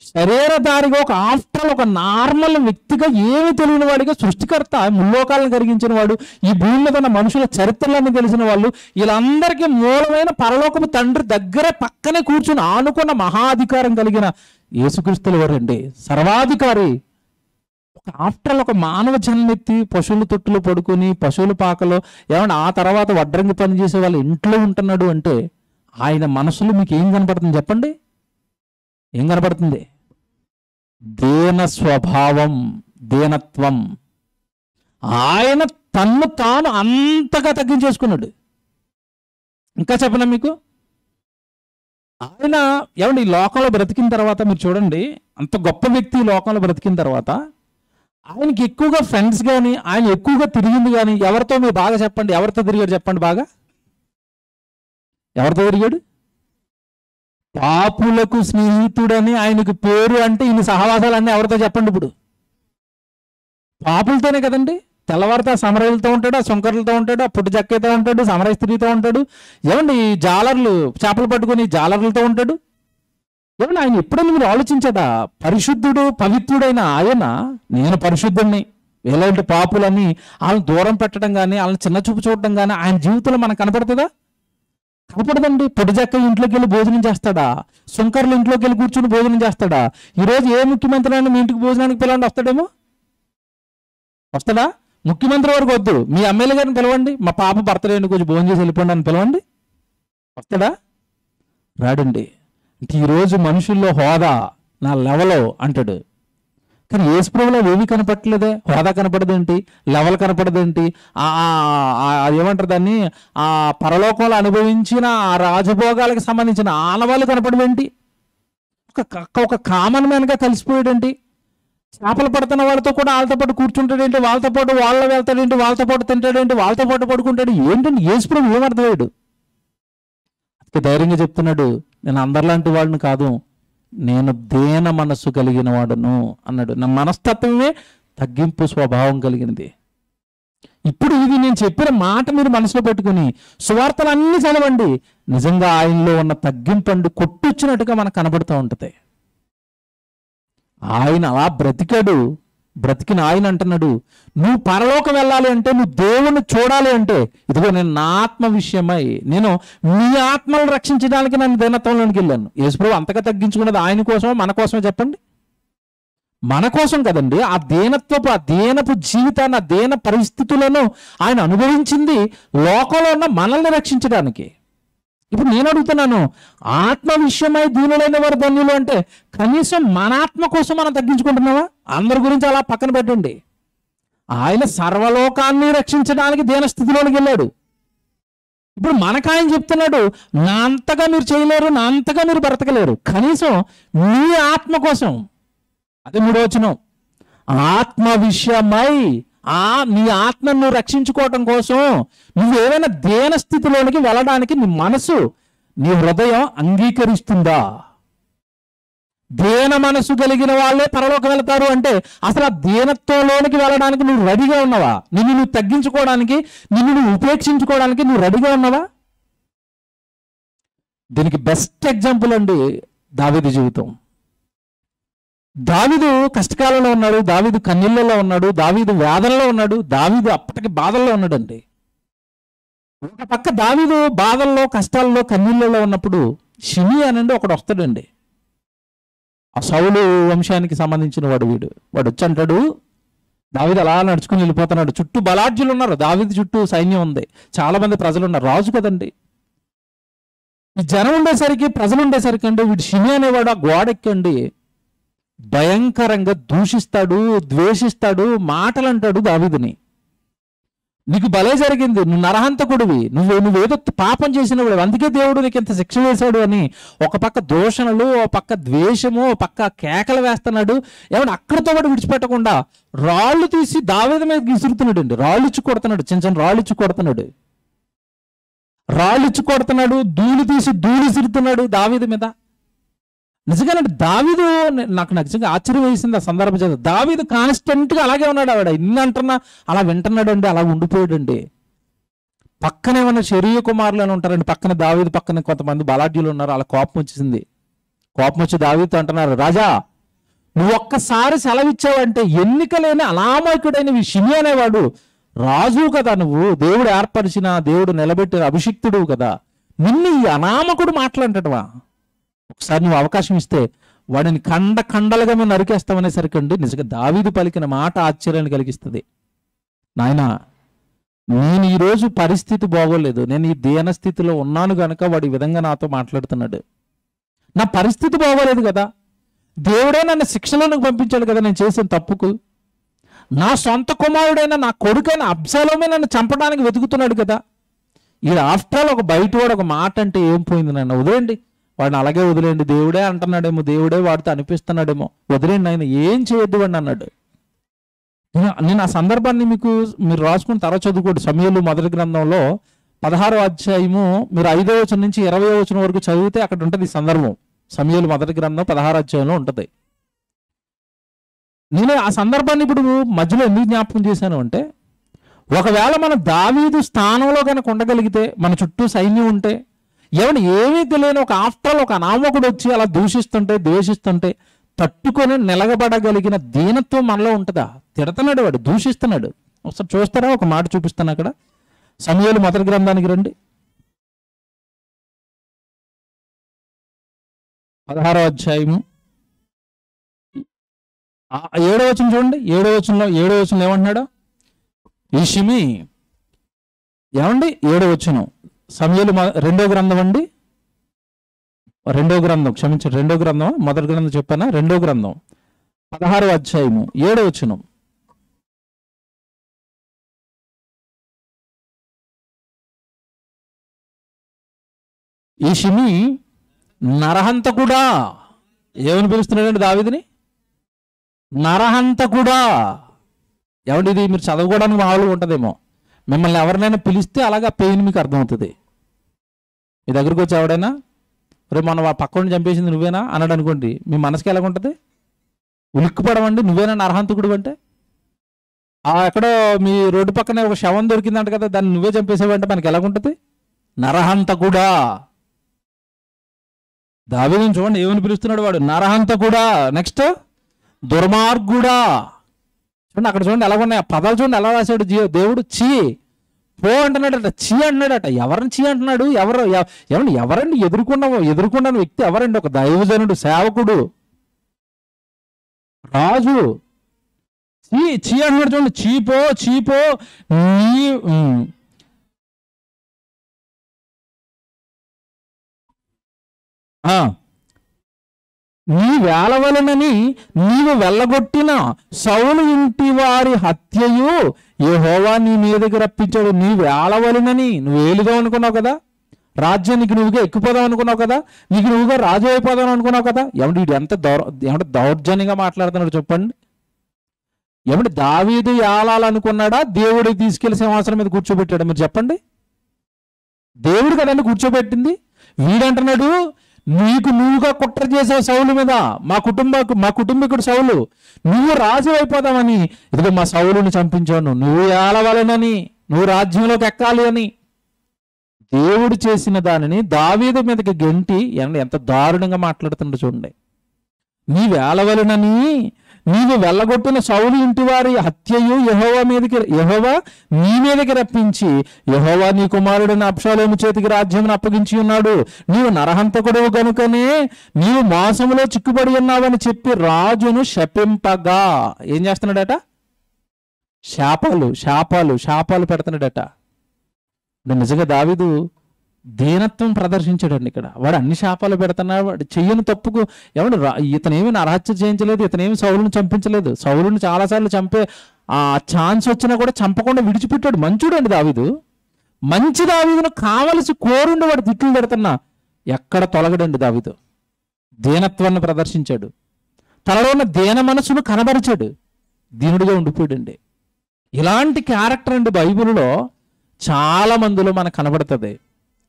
శరీరధారిగా ఒక ఆఫ్టర్ ఒక నార్మల్ వ్యక్తిగా, ఏమి తెలియని వాడిగా, సృష్టికర్త ముల్లోకాలను కలిగించిన వాడు, ఈ భూమి మీద ఉన్న మనుషుల చరిత్రలన్నీ తెలిసిన వాళ్ళు, వీళ్ళందరికీ మూలమైన పరలోకపు తండ్రి దగ్గరే పక్కనే కూర్చుని ఆనుకున్న మహాధికారం కలిగిన యేసుక్రీస్తుల వారండి, సర్వాధికారి. ఒక ఆఫ్టర్ ఒక మానవ జన్మెత్తి పశువుల తొట్టులో పడుకొని, పశువుల పాకలో, ఏమన్నా ఆ తర్వాత వడ్రంగి పని చేసే వాళ్ళ ఇంట్లో ఉంటున్నాడు అంటే ఆయన మనసులో మీకు ఏం కనపడుతుంది చెప్పండి? ఏం కనపడుతుంది? దేన స్వభావం, దేనత్వం. ఆయన తన్ను తాను అంతగా తగ్గించేసుకున్నాడు. ఇంకా చెప్పనా మీకు? ఆయన ఏమండి ఈ లోకంలో బ్రతికిన తర్వాత మీరు చూడండి, అంత గొప్ప వ్యక్తి ఈ లోకంలో బ్రతికిన తర్వాత ఆయనకి ఎక్కువగా ఫ్రెండ్స్ కానీ, ఆయన ఎక్కువగా తిరిగింది కానీ ఎవరితో? మీరు బాగా చెప్పండి, ఎవరితో తిరిగాడు చెప్పండి బాగా? ఎవరితో తిరిగాడు? పాపులకు స్నేహితుడని ఆయనకు పేరు. అంటే ఇన్ని సహవాసాలన్నీ ఎవరితో చెప్పండి? ఇప్పుడు పాపులతోనే కదండి. తెల్లవారితో సమరయులతో ఉంటాడు, ఆ శంకరులతో ఉంటాడు, ఆ పుట్టి జక్కతో ఉంటాడు, సమరయ స్త్రీతో ఉంటాడు. ఏమండి జాలర్లు, చేపలు పట్టుకుని జాలర్లతో ఉంటాడు. ఏమన్నా ఆయన ఎప్పుడైనా మీరు ఆలోచించడా? పరిశుద్ధుడు, పవిత్రుడైన ఆయన, నేను పరిశుద్ధుడిని, ఎలాంటి పాపులని వాళ్ళని దూరం పెట్టడం కానీ, వాళ్ళని చిన్న చూపు చూడటం కానీ ఆయన జీవితంలో మనకు కనపడుతుందా? కనపడదండి. పొడిజక్క ఇంట్లోకి వెళ్ళి భోజనం చేస్తాడా? శంకర్లు ఇంట్లోకి వెళ్ళి కూర్చుని భోజనం చేస్తాడా? ఈరోజు ఏ ముఖ్యమంత్రి అయినా మీ ఇంటికి భోజనానికి పిలవండి, వస్తాడేమో? వస్తాడా? ముఖ్యమంత్రి వరకు వద్దు, మీ ఎమ్మెల్యే గారిని పిలవండి, మా పాప బర్త్డే కొంచెం భోజనం చేసి వెళ్ళిపోండి అని పిలవండి, వస్తాడా? రాడండి. అంటే ఈరోజు మనుషుల్లో హోదా నా లెవెల్ అంటాడు, కానీ యేసుప్రభులో ఏమీ కనపడలేదే. హోదా కనపడదేంటి? లెవెల్ కనపడదేంటి? ఏమంటారు దాన్ని? ఆ పరలోకంలో అనుభవించిన ఆ రాజభోగాలకు సంబంధించిన ఆనవాళ్ళు కనపడవేంటి? ఒక కామన్ మ్యాన్గా కలిసిపోయాడేంటి? చేపలు పడుతున్న వాళ్ళతో కూడా వాళ్ళతో పాటు కూర్చుంటాడేంటి? వాళ్ళతో పాటు వాళ్ళ వెళ్తాడేంటి? వాళ్ళతో పాటు తింటాడేంటి? వాళ్ళతో పాటు పడుకుంటాడు ఏంటండి? యేసుప్రభు ఏమర్థమయ్యాడు? ధైర్యంగా చెప్తున్నాడు, నేను అందరిలాంటి వాడిని కాదు, నేను దేన మనస్సు కలిగిన వాడును అన్నాడు. నా మనస్తత్వమే తగ్గింపు స్వభావం కలిగినది. ఇప్పుడు ఇది నేను చెప్పిన మాట మీరు మనసులో పెట్టుకుని సువార్తలు అన్నీ చదవండి. నిజంగా ఆయనలో ఉన్న తగ్గింపండు కొట్టొచ్చినట్టుగా మనకు కనబడుతూ ఉంటుంది. ఆయన అలా బ్రతికాడు. బ్రతికిన ఆయన అంటున్నాడు, నువ్వు పరలోకం వెళ్ళాలి అంటే, నువ్వు దేవుణ్ణి చూడాలి అంటే, ఇదిగో నేను నా ఆత్మ విషయమై నేను మీ ఆత్మను రక్షించడానికి నన్ను దీనత్వంలోనికి వెళ్ళాను. యేసుప్రభు అంతగా తగ్గించుకున్నది ఆయన కోసమో మన కోసమో చెప్పండి? మన కోసం కదండి. ఆ దీనపు జీవితాన్ని, ఆ దీన పరిస్థితులను ఆయన అనుభవించింది లోకంలో ఉన్న మనల్ని రక్షించడానికి. ఇప్పుడు నేను అడుగుతున్నాను, ఆత్మ విషయమై దీనులైన వారు ధన్యులు అంటే కనీసం మన ఆత్మ కోసం మనం తగ్గించుకుంటున్నావా? అందరి గురించి అలా పక్కన పెట్టండి. ఆయన సర్వలోకాన్ని రక్షించడానికి దీన స్థితిలోనికి వెళ్ళాడు. ఇప్పుడు మనకు ఆయన చెప్తున్నాడు, నా అంతగా మీరు చేయలేరు, నా అంతగా మీరు బ్రతకలేరు, కనీసం మీ ఆత్మ కోసం. అదే 3వ వచనం, ఆత్మ విషయమై నీ ఆత్మను నువ్వు రక్షించుకోవటం కోసం నువ్వేమైనా దేన స్థితిలోనికి వెళ్ళడానికి నీ మనసు, నీ హృదయం అంగీకరిస్తుందా? దేన మనసు కలిగిన వాళ్ళే పరలోకం వెళ్తారు అంటే అసలు ఆ దీనత్వంలోనికి వెళ్ళడానికి నువ్వు రెడీగా ఉన్నావా? నిన్ను నువ్వు తగ్గించుకోవడానికి, నిన్ను నువ్వు ఉపేక్షించుకోవడానికి నువ్వు రెడీగా ఉన్నావా? దీనికి బెస్ట్ ఎగ్జాంపుల్ అండి దావీదు జీవితం. దావీదు కష్టకాలంలో ఉన్నాడు, దావీదు కన్నీళ్ళలో ఉన్నాడు, దావీదు వేదనలో ఉన్నాడు, దావీదు అప్పటికి బాధల్లో ఉన్నాడండి. ఒక పక్క దావీదు బాధల్లో, కష్టాల్లో, కన్నీళ్ళలో ఉన్నప్పుడు షిమి అనండి ఒకడు వస్తాడండి. ఆ సౌలు వంశానికి సంబంధించిన వాడు వాడు వచ్చి అంటాడు, దావీదు అలా నడుచుకుని వెళ్ళిపోతున్నాడు, చుట్టూ బలాఢ్యులు ఉన్నారు, దావీదు చుట్టూ సైన్యం ఉంది, చాలా మంది ప్రజలు ఉన్నారు, రాజు కదండి. ఈ జనం ఉండేసరికి, ప్రజలు ఉండేసరికి అండి వీడు షిమి అనేవాడు ఆ గోడెక్కండి భయంకరంగా దూషిస్తాడు, ద్వేషిస్తాడు, మాటలు అంటాడు దావీదుని. నీకు భలే జరిగింది, నువ్వు నరహంతకుడివి, నువ్వేదో పాపం చేసినవాడు, అందుకే దేవుడు నీకు ఇంత శిక్ష వేశాడు అని ఒక పక్క దూషణలు, ఒక పక్క ద్వేషము, ఒక పక్క కేకలు వేస్తున్నాడు. ఏమన్నా అక్కడితో పాటు విడిచిపెట్టకుండా రాళ్ళు తీసి దావీదు మీద విసురుతున్నాడు అండి, రాళ్ళు ఇచ్చి కొడుతున్నాడు, చిన్న చిన్న రాళ్ళు ఇచ్చి కొడుతున్నాడు, ధూళి తీసి ధూళి సిరుతున్నాడు దావీదు మీద. నిజంగానండి దావీదు నాకు నిజంగా ఆశ్చర్యం వేసింది ఆ సందర్భం చేత. దావీదు కాన్స్టెంట్గా అలాగే ఉన్నాడు, ఆవిడ ఇన్ని అంటున్నా అలా వింటున్నాడు అండి, అలా ఉండిపోయాడండి. పక్కనే ఉన్న శరీర కుమారులు అని ఉంటారండి, పక్కన దావీదు పక్కన కొంతమంది బలాఢ్యులు ఉన్నారు. అలా కోపం వచ్చి దావీదుతో అంటున్నారు, రాజా నువ్వు ఒక్కసారి సెలవిచ్చావంటే ఎన్నికలేని అనామకుడైన షిమి అనేవాడు రాజు కదా, నువ్వు దేవుడు ఏర్పరిచిన, దేవుడు నిలబెట్టిన అభిషిక్తుడు కదా, నిన్ను ఈ అనామకుడు మాట్లాడటవా? ఒకసారి నువ్వు అవకాశం ఇస్తే వాడిని ఖండలుగా మేము నరికేస్తామనేసరికి అండి నిజంగా దావీదు పలికిన మాట ఆశ్చర్యాన్ని కలిగిస్తుంది. నాయనా నేను ఈరోజు పరిస్థితి బాగోలేదు, నేను ఈ దీన స్థితిలో ఉన్నాను కనుక వాడు ఈ విధంగా నాతో మాట్లాడుతున్నాడు. నా పరిస్థితి బాగోలేదు కదా, దేవుడే నన్ను శిక్షలోనికి పంపించాడు కదా నేను చేసిన తప్పుకు. నా సొంత కుమారుడైన నా కొడుకైన అబ్షాలోమే నన్ను చంపడానికి వెతుకుతున్నాడు కదా. ఇది ఆఫ్టర్ ఆల్ ఒక బయటవాడు ఒక మాట అంటే ఏం పోయింది, నన్ను వదిలేండి, వాడిని అలాగే వదిలేండి, దేవుడే అంటున్నాడేమో, దేవుడే వాడితో అనిపిస్తున్నాడేమో, వదిలేండి ఆయన, ఏం చేయొద్దు వాడిని అన్నాడు. నేను ఆ సందర్భాన్ని మీరు రాసుకుని తర్వాత చదువుకోండి. సమూయేలు మొదటి గ్రంథంలో 16వ అధ్యాయము మీరు 5వ వచనం నుంచి 20వ వచనం వరకు చదివితే అక్కడ ఉంటుంది ఈ సందర్భం. సమూయేలు మొదటి గ్రంథం 16వ అధ్యాయంలో ఉంటుంది. నేను ఆ సందర్భాన్ని ఇప్పుడు మధ్యలో ఎందుకు జ్ఞాపకం చేశాను అంటే, ఒకవేళ మన దావీదు స్థానంలో కనుక ఉండగలిగితే, మన చుట్టూ సైన్యం ఉంటే, ఏమీ తెలియని ఒక ఆఫ్టర్ ఒక అనామకుడు వచ్చి అలా దూషిస్తుంటే ద్వేషిస్తుంటే తట్టుకొని నిలగబడగలిగిన దీనత్వం మనలో ఉంటుందా? తిడుతున్నాడు వాడు, దూషిస్తున్నాడు. ఒకసారి చూస్తారా, ఒక మాట చూపిస్తాను అక్కడ. సమూయేలు మొదటి గ్రంథానికి రండి, 16వ అధ్యాయము 7వ వచనం చూడండి. 7వ వచనంలో ఏమంటున్నాడు ఈ షిమి? ఏమండి 7వ వచనం సమూయేలు 2వ గ్రంథం అండి, 2వ గ్రంథం, క్షమించండి 2వ గ్రంథం, మొదటి గ్రంథం చెప్పానా, 2వ గ్రంథం 16వ అధ్యాయము 7వ వచనం. ఈ షిమి నరహంతకుడా, ఏమని పిలుస్తున్నాడండి దావీదుని? నరహంతకుడా. ఏమండి ఇది మీరు చదవుకోవడానికి మామూలుగా ఉంటుందేమో, మిమ్మల్ని ఎవరినైనా పిలిస్తే అలాగా పెయిన్ మీకు అర్థమవుతుంది. మీ దగ్గరికి వచ్చి ఎవడైనా రేపు మన పక్కన చంపేసింది నువ్వేనా అన్నాడు అనుకోండి, మీ మనసుకి ఎలాగుంటుంది? ఉలిక్కిపడమండి, నువ్వేనా నరహంతకుడు అంటే? ఎక్కడో మీ రోడ్డు పక్కనే ఒక శవం దొరికిందంట కదా, దాన్ని నువ్వే చంపేసావంటే మనకి ఎలాగుంటుంది? నరహంతకుడా. దావీదుని చూడండి ఏమని పిలుస్తున్నాడు వాడు, నరహంతకుడా. నెక్స్ట్ దుర్మార్గుడా. చూడండి అక్కడ చూడండి ఎలా ఉన్నాయి ఆ పదాలు, చూడండి ఎలా రాశాడు దేవుడు. చీ పో అంటున్నాడట, చీ అంటున్నాడట. ఎవరిని చీ అంటున్నాడు? ఎవరండి ఎదుర్కొన్న వ్యక్తి ఎవరండి? ఒక దైవజనుడు, సేవకుడు, రాజు. చీ అంటున్నాడు చూడండి. చీపో నీ వేలవలనని నీవు వెళ్ళగొట్టిన సౌలు ఇంటి వారి హత్యయు యెహోవా నీ మీదకి రప్పించాడు. నీ వేలవలనని, నువ్వు ఏలుదాం అనుకున్నావు కదా, రాజ్యం నీకు నువ్వుగా ఎక్కిపోదాం అనుకున్నావు కదా, నీకు నువ్వుగా రాజు అయిపోదాం అనుకున్నావు కదా. వీడు ఎంత దౌర్జన్యంగా మాట్లాడుతున్నాడు చెప్పండి. దావీదు ఏలాలనుకున్నాడా, దేవుడు తీసుకెళ్లి సింహాసనం మీద కూర్చోబెట్టాడు? మీరు చెప్పండి. దేవుడు కదండి కూర్చోబెట్టింది. వీడంటున్నాడు నీకు నువ్వుగా కుట్ర చేసావు సౌలు మీద, మా కుటుంబీకుడు సౌలు, నువ్వు రాజు అయిపోదామని, ఇదిగో మా సౌలుని చంపించాను, నువ్వు ఏలవలనని, నువ్వు రాజ్యంలోకి ఎక్కాలి అని. దేవుడు చేసిన దానిని దావీదు మీదకి గెంటి ఎంత దారుణంగా మాట్లాడుతుండో చూడండి. నీ వేలవలనని నీవు వెళ్ళగొట్టిన సౌలు ఇంటి వారి హత్యయు యెహోవా నీ మీదకి రప్పించి, యెహోవా నీ కుమారుడైన అబ్షాలోము చేతికి రాజ్యం అప్పగించి ఉన్నాడు, నీవు నరహంతకుడు గనుకనే నీవు మోసములో చిక్కుబడి ఉన్నావని చెప్పి రాజును శపింపగా ఏం చేస్తున్నాడట? శాపాలు పెడుతున్నాడట. నిజంగా దావీదు దీనత్వం ప్రదర్శించాడండి ఇక్కడ. వాడు అన్ని శాపాలు పెడుతున్నాడు. వాడు చెయ్యని తప్పుకు ఎవడు ఇతనేమి నరహత్య చేయించలేదు, ఇతనేమి సౌలుని చంపించలేదు. సౌలుని చాలాసార్లు చంపే ఆ ఛాన్స్ వచ్చినా కూడా చంపకుండా విడిచిపెట్టాడు. మంచుడండి దావీదు. మంచి దావీదును కావలసి కోరుండి వాడు తిట్లు పెడుతున్నా ఎక్కడ తొలగడండి దావీదు. దీనత్వాన్ని ప్రదర్శించాడు. తనలో ఉన్న దీన మనసును కనబరిచాడు. దీనుడిగా ఉండిపోయాడండి. ఇలాంటి క్యారెక్టర్ అండి బైబిల్లో చాలా మందిలో మనకు కనబడుతుంది.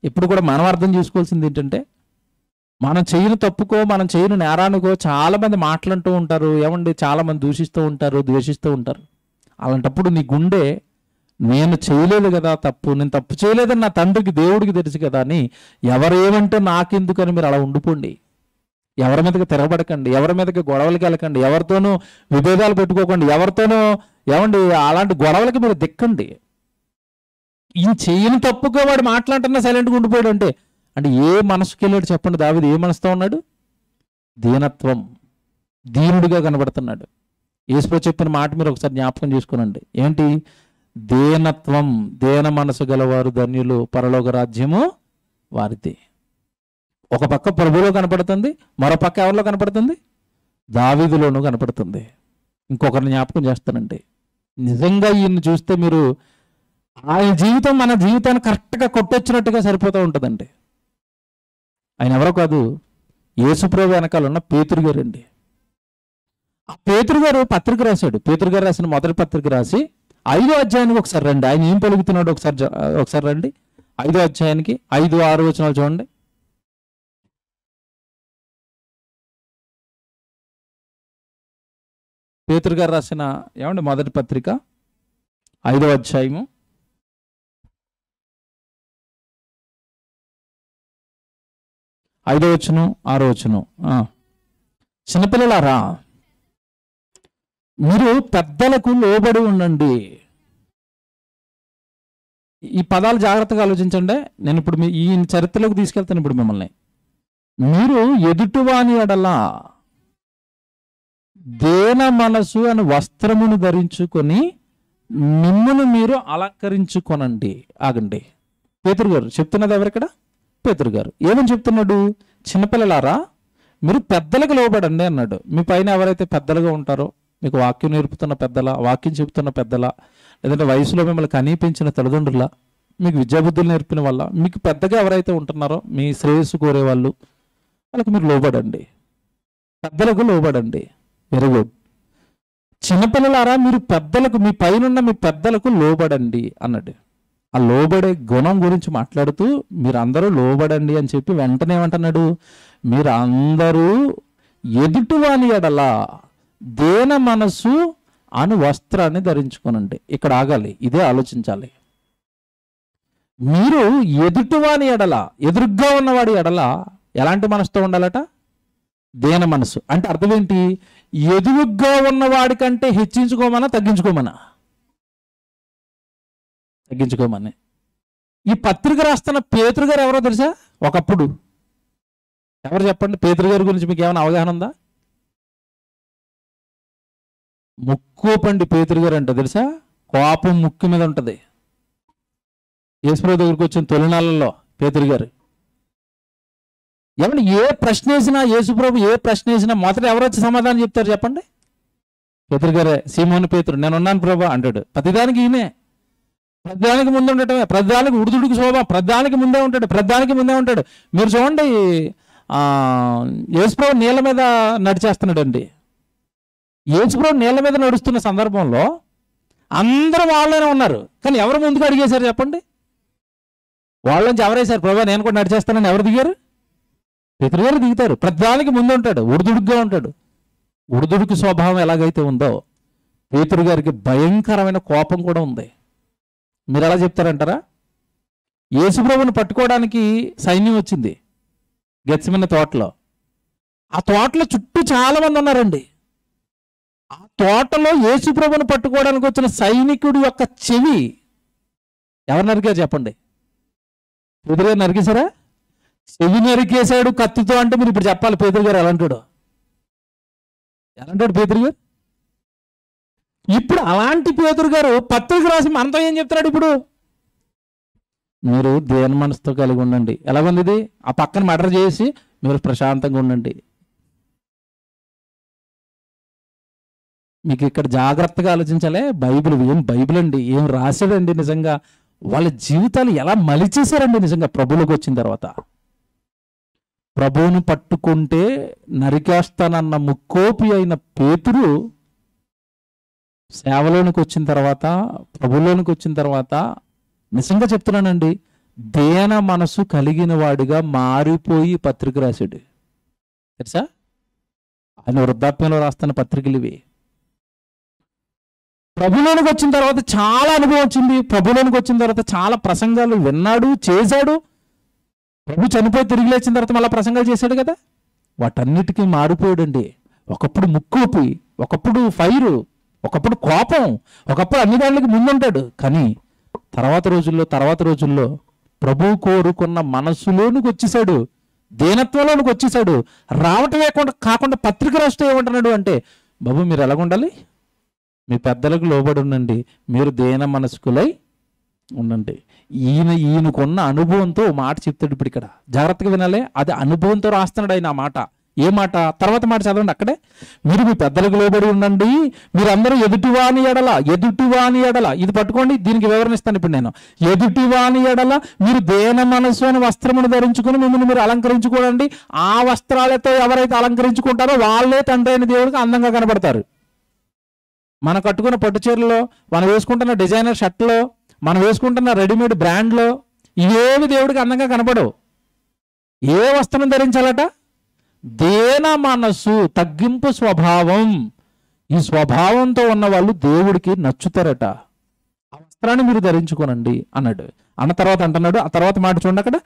ఇప్పుడు కూడా మనం అర్థం చేసుకోవాల్సింది ఏంటంటే, మనం చేయని తప్పుకో, మనం చేయని నేరానికో చాలామంది మాట్లాడుతూ ఉంటారు. ఏమండి, చాలామంది దూషిస్తూ ఉంటారు, ద్వేషిస్తూ ఉంటారు. అలాంటప్పుడు నీ గుండె, నేను చేయలేదు కదా తప్పు, నేను తప్పు చేయలేదని నా తండ్రికి దేవుడికి తెలుసు కదా అని ఎవరేమంటే నాకెందుకని మీరు అలా ఉండిపోండి. ఎవరి మీదకి తిరగబడకండి, ఎవరి మీదకి గొడవలకి వెళ్ళకండి, ఎవరితోనూ విభేదాలు పెట్టుకోకండి, ఎవరితోనూ ఏమండి అలాంటి గొడవలకి మీరు దిక్కండి. ఈ చేయని తప్పుగా వాడు మాట్లాడుతున్నా సైలెంట్గా ఉండిపోయాడు అంటే ఏ మనసుకి వెళ్ళాడు చెప్పండి? దావీదు ఏ మనసుతో ఉన్నాడు? దీనత్వం, దీనుడిగా కనబడుతున్నాడు. యేసుప్రభు చెప్పిన మాట మీరు ఒకసారి జ్ఞాపకం చేసుకోనండి. ఏంటి? దీనత్వం, దీన మనసు గలవారు ధన్యులు, పరలోక రాజ్యము వారిది. ఒక పక్క ప్రభువులో కనపడుతుంది, మరో పక్క ఎవరిలో కనపడుతుంది? దావీదులోనూ కనపడుతుంది. ఇంకొకరిని జ్ఞాపకం చేస్తానండి. నిజంగా ఈయన్ని చూస్తే మీరు ఆయన జీవితం మన జీవితాన్ని కరెక్ట్గా కొట్టొచ్చినట్టుగా సరిపోతూ ఉంటుందండి. ఆయన ఎవరో కాదు, యేసుప్రభు వెనకాల ఉన్న పేతురు గారు అండి. ఆ పేతురు గారు పత్రిక రాశాడు. పేతురు గారు రాసిన మొదటి పత్రిక రాసి 5వ అధ్యాయానికి ఒకసారి రండి. ఆయన ఏం పలుకుతున్నాడు ఒకసారి రండి. 5వ అధ్యాయానికి 5-6 వచనాలు చూడండి. పేతురు గారు రాసిన మొదటి పత్రిక 5వ అధ్యాయము 5వ వచనం 6వ వచనం. చిన్నపిల్లలారా, మీరు పెద్దలకు లోబడి ఉండండి. ఈ పదాలు జాగ్రత్తగా ఆలోచించండి. నేను ఇప్పుడు ఈ చరిత్రలోకి తీసుకెళ్తాను. ఇప్పుడు మిమ్మల్ని, మీరు ఎదుటివాని ఎడల దేన మనసు అని వస్త్రమును ధరించుకొని మిమ్మును మీరు అలంకరించుకొనండి. ఆగండి, పేతురు గారు చెప్తున్నది ఎవరిక్కడ? పేతురు గారు ఏమని చెప్తున్నాడు? చిన్నపిల్లలారా, మీరు పెద్దలకు లోబడండి అన్నాడు. మీ పైన ఎవరైతే పెద్దలుగా ఉంటారో, మీకు వాక్యం నేర్పుతున్న పెద్దల, వాక్యం చెబుతున్న పెద్దల, లేదంటే వయసులో మిమ్మల్ని కనిపించిన తల్లిదండ్రుల, మీకు విద్యాబుద్ధులు నేర్పిన వల్ల, మీకు పెద్దగా ఎవరైతే ఉంటున్నారో, మీ శ్రేయస్సు కోరేవాళ్ళు, వాళ్ళకి మీరు లోబడండి. పెద్దలకు లోబడండి. Very good. చిన్నపిల్లలారా, మీరు పెద్దలకు, మీ పైన మీ పెద్దలకు లోబడండి అన్నాడు. ఆ లోబడే గుణం గురించి మాట్లాడుతూ మీరు అందరూ లోబడండి అని చెప్పి వెంటనే ఏమంటున్నాడు? మీరు అందరూ ఎదుటివాని ఎడల దేన మనసు అను వస్త్రాన్ని ధరించుకోనండి. ఇక్కడ ఆగాలి, ఇదే ఆలోచించాలి. మీరు ఎదుటివాని ఎడల, ఎదురుగ్గా ఉన్నవాడి ఎడల ఎలాంటి మనసుతో ఉండాలట? దేన మనసు. అంటే అర్థం ఏంటి? ఎదురుగ్గా ఉన్నవాడి కంటే హెచ్చించుకోమనా తగ్గించుకోమనా? తగ్గించుకోమని. ఈ పత్రిక రాస్తున్న పేతురు గారు ఎవరో తెలుసా? ఒకప్పుడు ఎవరు చెప్పండి? పేతురు గారి గురించి మీకు ఏమైనా అవగాహన ఉందా? ముక్కోపండి పేతురు గారు అంటే తెలుసా? కోపం ముక్కు మీద ఉంటుంది. యేసుప్రభు దగ్గరికి వచ్చిన తొలినాళ్ళలో పేతురు గారు ఏమన్నా ఏ ప్రశ్న వేసినా, యేసుప్రభు ఏ ప్రశ్న వేసినా మొదట ఎవరు వచ్చి సమాధానం చెప్తారు చెప్పండి? పేతురు గారే. సీమోను పేతురు, నేనున్నాను ప్రభా అంటాడు. ప్రతిదానికి ఈయనే. ప్రతిదానికి ముందు ఉండటమే, ప్రతిదానికి ఉడుదుడికి శోభ, ప్రతిదానికి ముందే ఉంటాడు. మీరు చూడండి, యేసుప్రభు నీళ్ళ మీద నడిచేస్తున్నాడు అండి. యేసుప్రభు నీళ్ళ మీద నడుస్తున్న సందర్భంలో అందరూ వాళ్ళనే ఉన్నారు, కానీ ఎవరు ముందుకు అడిగేశారు చెప్పండి? వాళ్ళని ఎవరేశారు? ప్రభా నేను కూడా నడిచేస్తానని ఎవరు దిగారు? పేతురు గారు దిగుతారు. ప్రతిదానికి ముందు ఉంటాడు, ఉడుదుడుగ్గా ఉంటాడు. ఉడుదుడికి స్వభావం ఎలాగైతే ఉందో పేతురు గారికి భయంకరమైన కోపం కూడా ఉంది. మీరు ఎలా చెప్తారంటారా? యేసుప్రభుని పట్టుకోవడానికి సైన్యం వచ్చింది గెత్సేమనే తోటలో. ఆ తోటలో చుట్టూ చాలా మంది ఉన్నారండి. ఆ తోటలో యేసుప్రభుని పట్టుకోవడానికి వచ్చిన సైనికుడి యొక్క చెవి ఎవరు నరికారు చెప్పండి? పేతురు గారు నరికేశారా? చెవి నరికేశాడు కత్తితో అంటే మీరు ఇప్పుడు చెప్పాలి పేతురు గారు ఎలాంటాడు పేతురు గారు? ఇప్పుడు అలాంటి పేతురు గారు పత్రిక రాసి మనతో ఏం చెప్తున్నాడు? ఇప్పుడు మీరు దేని మనసుతో కలిగి ఉండండి. ఎలాగుంది ఇది? ఆ పక్కన మర్డర్ చేసి మీరు ప్రశాంతంగా ఉండండి. మీకు ఇక్కడ జాగ్రత్తగా ఆలోచించాలే. బైబిల్ అండి, ఏం రాశాడండి నిజంగా. వాళ్ళ జీవితాలు ఎలా మలిచేశారండి నిజంగా. ప్రభువులోకి వచ్చిన తర్వాత ప్రభువును పట్టుకుంటే నరికేస్తానన్న ముక్కోపి అయిన పేతురు సేవలోనికి వచ్చిన తర్వాత, ప్రభులోనికి వచ్చిన తర్వాత నిజంగా చెప్తున్నానండి, దేన మనసు కలిగిన వాడిగా మారిపోయి పత్రిక రాశాడు. తెలుసా? ఆయన వృద్ధాప్యంలో రాస్తున్న పత్రికలు ఇవి. ప్రభులోనికి వచ్చిన తర్వాత చాలా అనుభవం వచ్చింది. ప్రభులోనికి వచ్చిన తర్వాత చాలా ప్రసంగాలు విన్నాడు, చేశాడు. ప్రభు చనిపోయి తిరిగి లేచిన తర్వాత మళ్ళీ ప్రసంగాలు చేశాడు కదా. వాటన్నిటికీ మారిపోయాడండి. ఒకప్పుడు ముక్కుపోయి, ఒకప్పుడు ఫైరు, ఒకప్పుడు కోపం, ఒకప్పుడు అన్ని దానికి ముందుంటాడు. కానీ తర్వాత రోజుల్లో ప్రభు కోరుకున్న మనసులోనికి వచ్చేసాడు, దీనత్వంలోనికి వచ్చేసాడు. రావటమే కాకుండా పత్రిక రాస్తూ ఏమంటున్నాడు అంటే, బాబు మీరు ఎలాగుండాలి? మీ పెద్దలకు లోబడి ఉండండి, మీరు దేన మనస్కులై ఉండండి. ఈయనకున్న అనుభవంతో మాట చెప్తాడు. ఇప్పుడు ఇక్కడ జాగ్రత్తగా వినాలి. అది అనుభవంతో రాస్తున్నాడు ఆయన. ఆ మాట ఏ మాట? తర్వాత మాట చదవండి అక్కడే. మీరు మీ పెద్దలకు లోబడి ఉండండి, మీరందరూ ఎదుటివాని ఎడల ఇది పట్టుకోండి. దీనికి వివరణ ఇస్తాను ఇప్పుడు నేను. ఎదుటివాని ఎడల మీరు దేన మనసు అని వస్త్రమును ధరించుకుని మిమ్మల్ని మీరు అలంకరించుకోండి. ఆ వస్త్రాలతో ఎవరైతే అలంకరించుకుంటారో వాళ్ళే తండ్రి అయిన దేవుడికి అందంగా కనబడతారు. మనం కట్టుకున్న పట్టు చీరలో, మనం వేసుకుంటున్న డిజైనర్ షర్ట్లో, మనం వేసుకుంటున్న రెడీమేడ్ బ్రాండ్లో ఇవేవి దేవుడికి అందంగా కనపడవు. ఏ వస్త్రం ధరించాలట? దేన మనసు, తగ్గింపు స్వభావం. ఈ స్వభావంతో ఉన్న వాళ్ళు దేవుడికి నచ్చుతారట. ఆ వస్త్రాన్ని మీరు ధరించుకోనండి అన్నాడు. అన్న తర్వాత అంటున్నాడు, ఆ తర్వాత మాట చూడండి అక్కడ,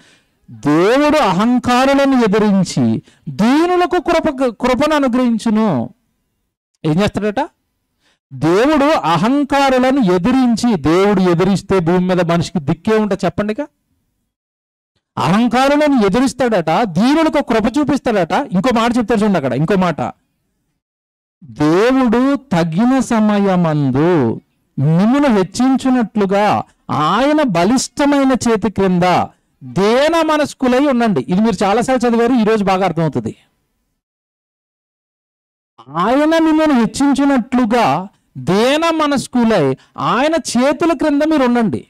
దేవుడు అహంకారులను ఎదిరించి దీనులకు కృపను అనుగ్రహించును. ఏం చేస్తాడట? దేవుడు అహంకారులను ఎదిరించి, దేవుడు ఎదిరిస్తే భూమి మీద మనిషికి దిక్కే ఉంటా చెప్పండిగా. అహంకారులను ఎదిరిస్తాడట, దీనులకు కృప చూపిస్తాడట. ఇంకో మాట చెప్తాడు చూడండి అక్కడ, ఇంకో మాట, దేవుడు తగిన సమయమందు మిమ్మును హెచ్చించున్నట్లుగా ఆయన బలిష్టమైన చేతి క్రింద దేన మనస్కులై ఉండండి. ఇది మీరు చాలాసార్లు చదివారు, ఈరోజు బాగా అర్థమవుతుంది. ఆయన మిమ్మల్ని హెచ్చించినట్లుగా దేన మనస్కులై ఆయన చేతుల క్రింద మీరు ఉండండి.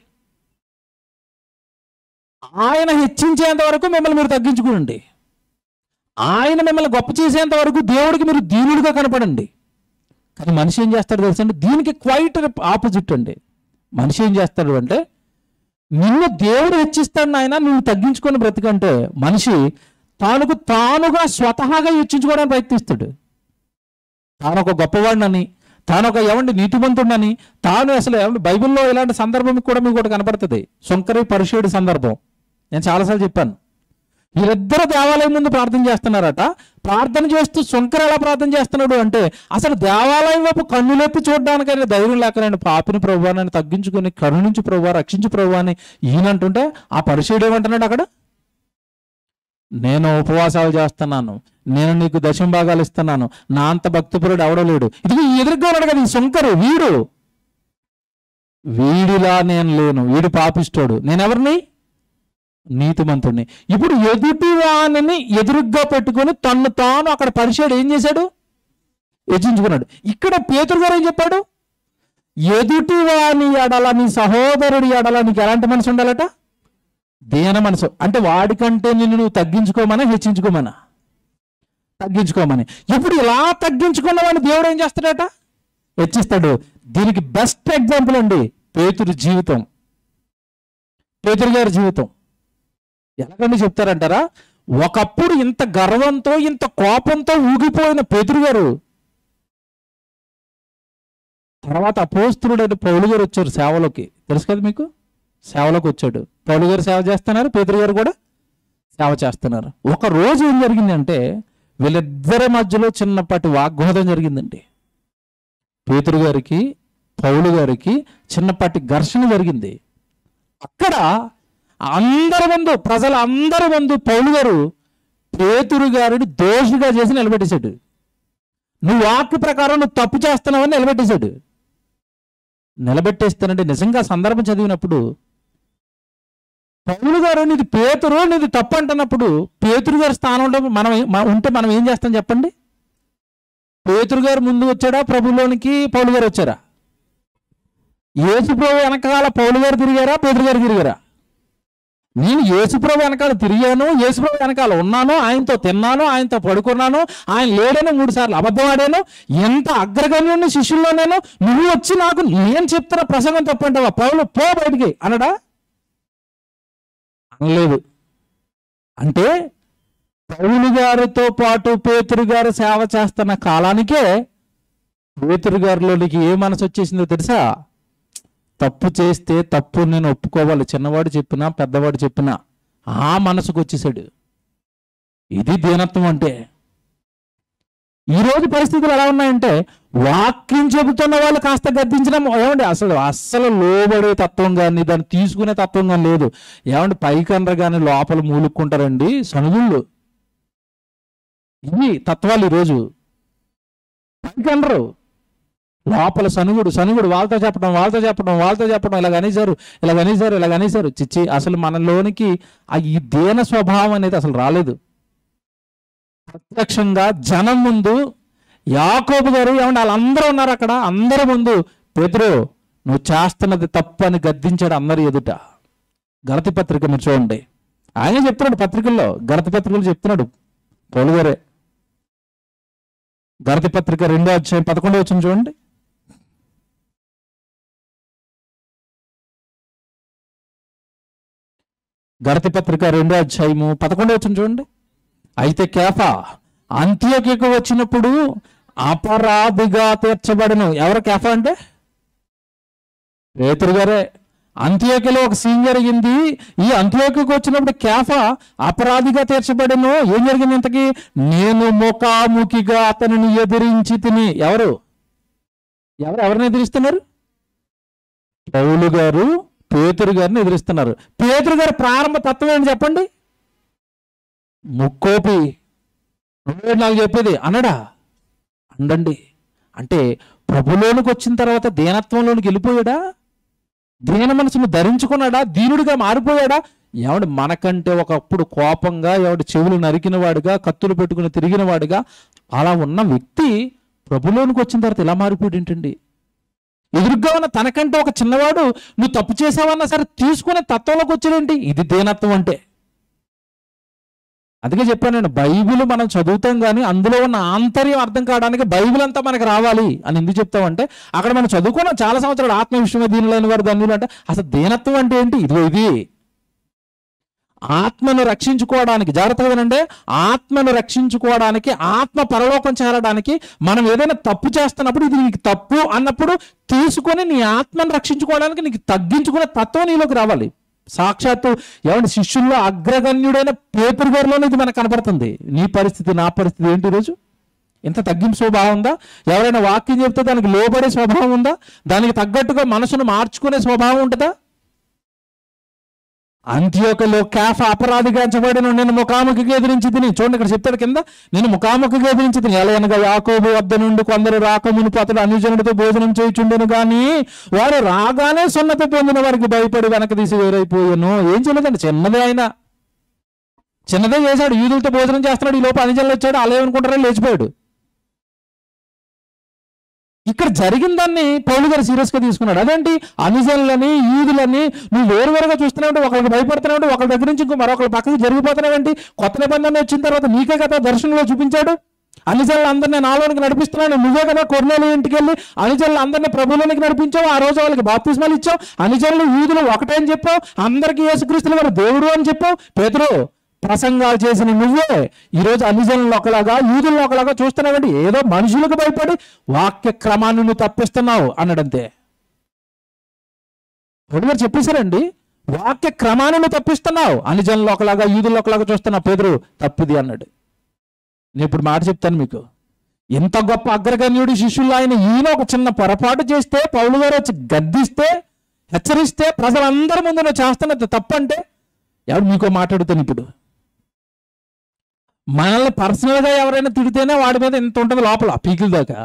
ఆయన హెచ్చించేంత వరకు మిమ్మల్ని మీరు తగ్గించుకోండి. ఆయన మిమ్మల్ని గొప్ప చేసేంత వరకు దేవుడికి మీరు దీనుడిగా కనపడండి. కానీ మనిషి ఏం చేస్తాడు తెలుసండి? దీనికి క్వైట్ ఆపోజిట్ అండి. మనిషి ఏం చేస్తాడు అంటే, నిన్ను దేవుడు హెచ్చిస్తాడు నాయన, నువ్వు తగ్గించుకొని బ్రతికంటే మనిషి తానుగా స్వతహాగా హెచ్చించుకోవడానికి ప్రయత్నిస్తాడు. తాను ఒక గొప్పవాడినని, తాను ఒక నీతిమంతుడని, తాను అసలు బైబిల్లో ఇలాంటి సందర్భం కూడా మీకు ఒకటి కనపడుతుంది. సొంకరి పరిశుడు సందర్భం నేను చాలాసార్లు చెప్పాను. వీరిద్దరు దేవాలయం ముందు ప్రార్థన చేస్తున్నారట. ప్రార్థన చేస్తూ సొంకరి ఎలా ప్రార్థన చేస్తున్నాడు అంటే, అసలు దేవాలయం వైపు కన్నులెత్తి చూడడానికైనా ధైర్యం లేక నేను పాపిని ప్రభువాన్ని తగ్గించుకుని కరుణించి ప్రభువా, రక్షించి ప్రభువాన్ని ఈయనంటుంటే, ఆ పరిశుడు ఏమంటున్నాడు అక్కడ? నేను ఉపవాసాలు చేస్తున్నాను, నేను నీకు దశమ భాగాలు ఇస్తున్నాను, నా అంత భక్తిపరుడు ఎవడలేడు. ఇది ఎదురుగా ఉన్నాడు కదా ఈ సొంకరు. వీడిలా నేను లేను, వీడు పాపిస్తోడు, నేనెవరిని? నీతిమంతుడిని. ఇప్పుడు ఎదుటి వాణిని ఎదురుగ్గా పెట్టుకుని తాను అక్కడ పరిచయం ఏం చేశాడు? హెచ్చించుకున్నాడు. ఇక్కడ పేతురు గారు ఏం చెప్పాడు? ఎదుటి వాని ఎడల, నీ సహోదరుడి ఎడల నీకు ఎలాంటి మనసు ఉండాలట? దేన మనసు. అంటే వాడికంటే నిన్ను నువ్వు తగ్గించుకోమని, హెచ్చించుకోమని? తగ్గించుకోమని. ఇప్పుడు ఇలా తగ్గించుకున్నవాడిని దేవుడు ఏం చేస్తాడట? హెచ్చిస్తాడు. దీనికి బెస్ట్ ఎగ్జాంపుల్ అండి పేతురు జీవితం, పేతురు గారి జీవితం. ఎలాగండి చెప్తారంటారా? ఒకప్పుడు ఇంత గర్వంతో, ఇంత కోపంతో ఊగిపోయిన పేతురు గారు తర్వాత అపోస్తలుడైన పౌలు గారు వచ్చారు సేవలోకి. తెలుసు కదా మీకు? సేవలోకి వచ్చాడు. పౌలు గారు సేవ చేస్తున్నారు, పేతురు గారు కూడా సేవ చేస్తున్నారు. ఒక రోజు ఏం జరిగిందంటే, వీళ్ళిద్దరి మధ్యలో చిన్నపాటి వాగ్వాదం జరిగిందండి. పేతురు గారికి పౌలు గారికి చిన్నపాటి ఘర్షణ జరిగింది. అక్కడ అందరి ముందు, ప్రజలందరి ముందు పౌలు గారు పేతురు గారిని దోషిగా చేసి నిలబెట్టేశాడు. నువ్వు వాక్య ప్రకారం నువ్వు తప్పు చేస్తున్నావని నిలబెట్టేశాడు. నిలబెట్టేస్తానంటే నిజంగా సందర్భం చదివినప్పుడు పౌలు గారు నీది పేతురు, నీది తప్పు అంటున్నప్పుడు పేతురు గారి స్థానంలో మనం ఏం చేస్తాం చెప్పండి? పేతురు గారు ముందు వచ్చాడా ప్రభులోనికి, పౌలు గారు వచ్చారా? యేసు ప్రభు వెనకాల పౌలు గారు తిరిగారా, పేతురు గారు తిరిగారా? నేను యేసు ప్రభు వెనకాల తిరిగాను, యేసు ప్రభు వెనకాల ఉన్నాను, ఆయనతో తిన్నాను, ఆయనతో పడుకున్నాను, ఆయన లేడని 3 సార్లు అబద్ధం ఆడాను, ఎంత అగ్రగణ్యుని శిష్యుల్లో నువ్వు వచ్చి నాకు నేను చెప్తున్న ప్రసంగం తప్పంటావా? పౌలు పో బయటికి అనడా? అనలేదు. అంటే పౌలు గారితో పాటు పేతురు గారు సేవ చేస్తున్న కాలానికే పేతురు గారిలోనికి ఏ మనసు వచ్చేసిందో తెలుసా? తప్పు చేస్తే తప్పు నేను ఒప్పుకోవాలి, చిన్నవాడు చెప్పినా పెద్దవాడు చెప్పినా ఆ మనసుకు వచ్చేసాడు. ఇది దీనత్వం అంటే. ఈరోజు పరిస్థితులు ఎలా ఉన్నాయంటే వాక్యం చెబుతున్న వాళ్ళు కాస్త గద్దించడం ఏమండి, అస్సలు లోబడే తత్వం కానీ దాన్ని తీసుకునే తత్వం కానీ లేదు. ఏమండి, పైకనరు కానీ లోపల మూలుక్కుంటారండి సనుగుళ్ళు. ఇవి తత్వాలు ఈరోజు. పైకనరు లోపల సనుగుడు వాళ్ళతో చెప్పడం ఇలాగ అనేసారు. చిచ్చి, అసలు మనలోనికి ఈ దేన స్వభావం అనేది అసలు రాలేదు. ప్రత్యక్షంగా జనం ముందు యాకోబు గారు ఏమంటే వాళ్ళందరూ ఉన్నారు అక్కడ, అందరి ముందు పేతురు నువ్వు చేస్తున్నది తప్పు అని గద్దించాడు అందరి ఎదుట. గలతీ పత్రిక మీరు చూడండి, ఆయన చెప్తున్నాడు పత్రికల్లో, గలతీ పత్రికలు చెప్తున్నాడు పౌలు గారే. గలతీ పత్రిక 2వ అధ్యాయం 11వ వచనం చూడండి. గలతీ పత్రిక 2వ అధ్యాయము 11వ వచనం చూడండి. అయితే కేఫా అంత్యోక్యకు వచ్చినప్పుడు అపరాధిగా తీర్చబడను. ఎవరు కేఫా అంటే? పేతురు గారే. అంత్యోక్యలో ఒక సీన్ జరిగింది. ఈ అంత్యోక్యకు వచ్చినప్పుడు కేఫా అపరాధిగా తీర్చబడను. ఏం జరిగింది ఇంతకీ? నేను ముఖాముఖిగా అతనిని ఎదిరించి తిని. ఎవరిని ఎదిరిస్తున్నారు? పౌలు గారు పేతురు గారిని ఎదిరిస్తున్నారు. పేతురు గారి ప్రారంభ తత్వం ఏంటి చెప్పండి? ముక్కోపి, నువ్వే నాకు చెప్పేది అనడా? అండండి. అంటే ప్రభులోనికి వచ్చిన తర్వాత దీనత్వంలోనికి వెళ్ళిపోయాడా? దీన మనసును ధరించుకున్నాడా? దీనుడిగా మారిపోయాడా? ఎవడు మనకంటే ఒకప్పుడు కోపంగా, ఎవడు చెవులు నరికిన వాడుగా, కత్తులు పెట్టుకుని తిరిగిన వాడుగా అలా ఉన్న వ్యక్తి ప్రభులోనికి వచ్చిన తర్వాత ఇలా మారిపోయాడు ఏంటండి? ఎదురుగా ఉన్న తనకంటే ఒక చిన్నవాడు నువ్వు తప్పు చేసావన్నా సరే తీసుకునే తత్వంలోకి వచ్చాడేంటి? ఇది దీనత్వం అంటే. అందుకే చెప్పాను నేను, బైబిల్ మనం చదువుతాం కానీ అందులో ఉన్న ఆంతర్యం అర్థం కావడానికి బైబిల్ అంతా మనకు రావాలి అని ఎందుకు చెప్తామంటే, అక్కడ మనం చదువుకున్నాం చాలా సంవత్సరాలు ఆత్మ విషయమే దీనిలైన వారు ధన్యులు అంటే, అసలు దీనత్వం అంటే ఏంటి? ఇది ఆత్మను రక్షించుకోవడానికి, జాగ్రత్తగా వినండి, ఆత్మను రక్షించుకోవడానికి, ఆత్మ పరలోకం చేరడానికి మనం ఏదైనా తప్పు చేస్తున్నప్పుడు ఇది నీకు తప్పు అన్నప్పుడు తీసుకొని నీ ఆత్మను రక్షించుకోవడానికి నీకు తగ్గించుకునే తత్వం నీలోకి రావాలి. సాక్షాత్తు ఏమంటే శిష్యుల్లో అగ్రగణ్యుడైన పేతురు గారిలోనే ఇది మనకు కనపడుతుంది. నీ పరిస్థితి నా పరిస్థితి ఏంటి? ఈరోజు ఎంత తగ్గింపు స్వభావం ఉందా? ఎవరైనా వాక్యం చెప్తే దానికి లోబడే స్వభావం ఉందా? దానికి తగ్గట్టుగా మనసును మార్చుకునే స్వభావం ఉంటుందా? అంత్యోకలో కేఫా అపరాధిగా ఎంచబడిన నేను ముఖాముఖిగా ఎదిరించి తిని. చూడండి ఇక్కడ చెప్తాడు కింద, నేను ముఖాముఖిగా ఎదిరించి తిని. ఎలా అనగా యాకోబు వద్ద నుండి కొందరు రాకమునుపు అతడు అన్యజనుడితో భోజనం చేయుచుండెను కానీ వారు రాగానే సున్నతి పొందిన వారికి భయపడి వెనక తీసి వేరైపోయాను. ఏం చేయలేదండి, చిన్నదే చేశాడు. యూదులతో భోజనం చేస్తున్నాడు, ఈ లోపు అన్యజనులు వచ్చాడు, అలా ఏమనుకుంటారో లేచిపోయాడు. ఇక్కడ జరిగిన దాన్ని పౌలు గారు సీరియస్గా తీసుకున్నాడు. అదేంటి, అన్యజనులని యూదులని నువ్వు వేరువేరుగా చూస్తున్నావు, ఒకరికి భయపడుతున్నావు, ఒకరి దగ్గర నుంచి మరొకరి పక్కకి జరిగిపోతున్నావేంటి? కొత్త నిబంధన వచ్చిన తర్వాత నీకే కదా దర్శనంలో చూపించాడు. అన్యజనులు అందరినీ నాలోనికి నడిపిస్తున్నాను. నువ్వే కదా కొర్నేలు ఇంటికి వెళ్ళి అన్యజనులు అందరినీ ప్రభువులోనికి నడిపించావు. ఆ రోజు వాళ్ళకి బాప్తిస్మాలు ఇచ్చావు. అన్యజనులు యూదులు ఒకటే అని చెప్పావు. అందరికీ యేసుక్రీస్తుల వారు దేవుడు అని చెప్పావు. పేతురు, ప్రసంగాలు చేసిన నువ్వే ఈరోజు అన్యజనులను ఒకలాగా, యూదులను ఒకలాగా చూస్తున్నావండి. ఏదో మనుషులకు భయపడి వాక్య క్రమాన్ని నువ్వు తప్పిస్తున్నావు అన్నాడంతే. గారు చెప్పేశారండి, వాక్య క్రమాన్ని నువ్వు తప్పిస్తున్నావు, అన్యజనులు ఒకలాగా, యూదులు ఒకలాగా చూస్తున్నావు. పేతురు, తప్పిది అన్నాడు. నేను ఇప్పుడు మాట చెప్తాను మీకు. ఇంత గొప్ప అగ్రగణ్యుడి శిష్యులు ఈయన ఒక చిన్న పొరపాటు చేస్తే పౌలు గారు వచ్చి గద్దిస్తే, హెచ్చరిస్తే, ప్రజలందరి ముందు నువ్వు చేస్తున్నది తప్పంటే ఎవరు మీకో మాట్లాడుతాను. ఇప్పుడు మనల్ని పర్సనల్గా ఎవరైనా తిడితేనే వాడి మీద ఇంత ఉంటుంది లోపల పీకిల దాకా.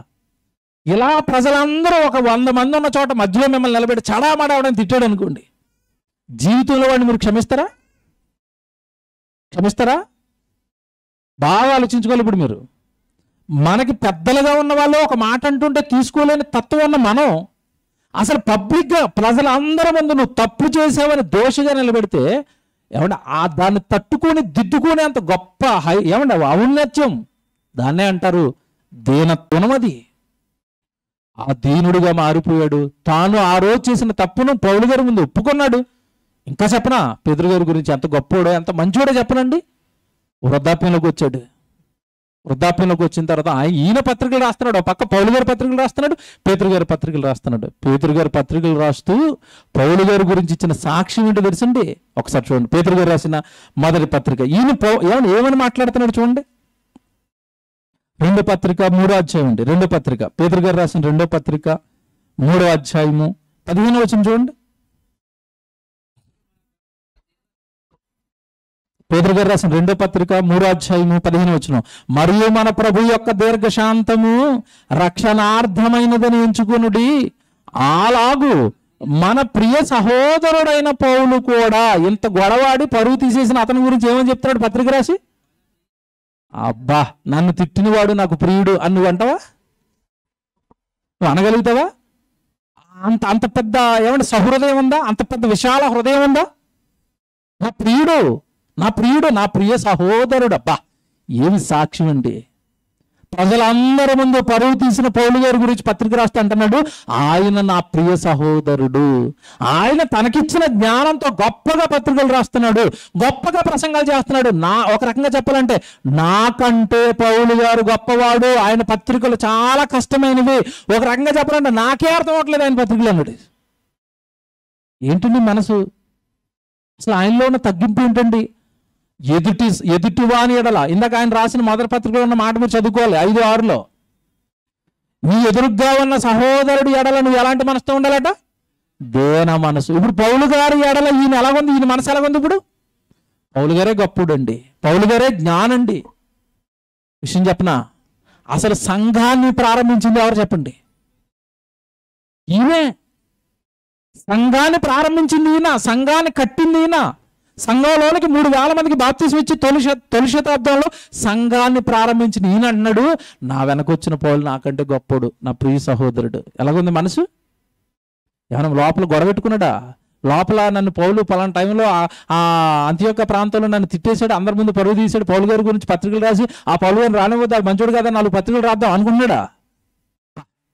ఇలా ప్రజలందరూ ఒక 100 మంది ఉన్న చోట మధ్యలో మిమ్మల్ని నిలబెట్టి చడామడా అవడానికి తిట్టాడు అనుకోండి, జీవితంలో వాడిని మీరు క్షమిస్తారా? బాగా ఆలోచించుకోవాలి. ఇప్పుడు మీరు మనకి పెద్దలుగా ఉన్న వాళ్ళు ఒక మాట అంటుంటే తీసుకోలేని తత్వం ఉన్న మనం అసలు పబ్లిక్గా ప్రజలందరి ముందు నువ్వు తప్పు చేసావని దోషిగా నిలబెడితే ఏమంటే దాన్ని తట్టుకొని దిద్దుకునే అంత గొప్ప ఏమంటే ఔన్నత్యం, దాన్నే అంటారు దీనత్వం. అది ఆ దీనుడిగా మారిపోయాడు. తాను ఆ రోజు చేసిన తప్పును పౌలు గారి ముందు ఒప్పుకున్నాడు. ఇంకా చెప్పనా పేతురు గారి గురించి ఎంత గొప్పోడో ఎంత మంచోడో చెప్పనండి. వృద్ధాప్యంలోకి వచ్చాడు. వృద్ధాప్యంలోకి వచ్చిన తర్వాత ఈయన పత్రికలు రాస్తున్నాడు, పక్క పౌలు గారి పత్రికలు రాస్తున్నాడు, పేతురు గారి పత్రికలు రాస్తున్నాడు. పేతురు గారి పత్రికలు రాస్తూ పౌలు గారి గురించి ఇచ్చిన సాక్ష్యం ఏంటో తెలుసండి. ఒకసారి చూడండి, పేతురు గారు రాసిన మొదటి పత్రిక. ఈయన ఏమని మాట్లాడుతున్నాడు చూడండి. 2వ పత్రిక 3వ అధ్యాయం అండి. 2వ పత్రిక పేతురు గారు రాసిన 2వ పత్రిక 3వ అధ్యాయము 15వ వచనం చూడండి. పేతురు గారు రాసిన 2వ పత్రిక 3వ అధ్యాయము 15వ వచనం. మరియు మన ప్రభు యొక్క దీర్ఘశాంతము రక్షణార్థమైనదని ఎంచుకొనుడి. అలాగు మన ప్రియ సహోదరుడైన పౌలు కూడా ఇంత గొడవాడి పరువు తీసేసిన అతని గురించి ఏమని చెప్తున్నాడు పత్రిక రాసి? అబ్బా, నన్ను తిట్టినవాడు నాకు ప్రియుడు అని నువ్వు అంటావా? నువ్వు అనగలుగుతావా? అంత పెద్ద ఏమంటే సహృదయం ఉందా? అంత పెద్ద విశాల హృదయం ఉందా? నా ప్రియుడు, నా ప్రియ సహోదరుడు. అబ్బా, ఏమి సాక్ష్యం అండి. ప్రజలందరి ముందు పరువు తీసిన పౌలు గారి గురించి పత్రిక రాస్తే అంటున్నాడు, ఆయన నా ప్రియ సహోదరుడు. ఆయన తనకిచ్చిన జ్ఞానంతో గొప్పగా పత్రికలు రాస్తున్నాడు, గొప్పగా ప్రసంగాలు చేస్తున్నాడు. ఒక రకంగా చెప్పాలంటే నాకంటే పౌలు గారు గొప్పవాడు. ఆయన పత్రికలు చాలా కష్టమైనవి. ఒక రకంగా చెప్పాలంటే నాకే అర్థం అవ్వట్లేదు ఆయన పత్రికలు అన్నాడు. ఏంటండి మనసు? అసలు ఆయనలో ఉన్న తగ్గింపు ఏంటండి? ఎదుటి వాని ఎడల, ఇందాక ఆయన రాసిన మొదటి పత్రికలో ఉన్న మాట మీరు చదువుకోవాలి 5:6లో. నీ ఎదురుగ్గా ఉన్న సహోదరుడి ఎడల నువ్వు ఎలాంటి మనసుతో ఉండాలట? దేన మనసు. ఇప్పుడు పౌలు గారి ఎడల ఈయన ఎలాగుంది? ఈయన మనసు ఎలాగుంది? ఇప్పుడు పౌలు గారే గొప్పుడండి, పౌలు గారే జ్ఞానండి. విషయం చెప్పనా, అసలు సంఘాన్ని ప్రారంభించింది ఎవరు చెప్పండి? ఈయనే. సంఘాన్ని ప్రారంభించింది ఈయన, సంఘాన్ని కట్టింది ఈయన. సంఘంలోనికి 3,000 మందికి బాప్తిసం ఇచ్చి తొలి శతాబ్దంలో సంఘాన్ని ప్రారంభించిన ఈయన అన్నాడు, నా వెనకొచ్చిన పౌలు నాకంటే గొప్పడు, నా ప్రియ సహోదరుడు. ఎలాగుంది మనసు? ఏమైనా లోపల గొడవ పెట్టుకున్నాడా? లోపల నన్ను పౌలు పలానా టైంలో అంత్యోక ప్రాంతంలో నన్ను తిట్టేశాడు, అందరి ముందు పరువు తీశాడు, పౌలు గారి గురించి పత్రికలు రాసి ఆ పౌలు గారిని రానివ్వద్దు, మంచోడు కదా 4 పత్రికలు రాద్దాం అనుకున్నాడా?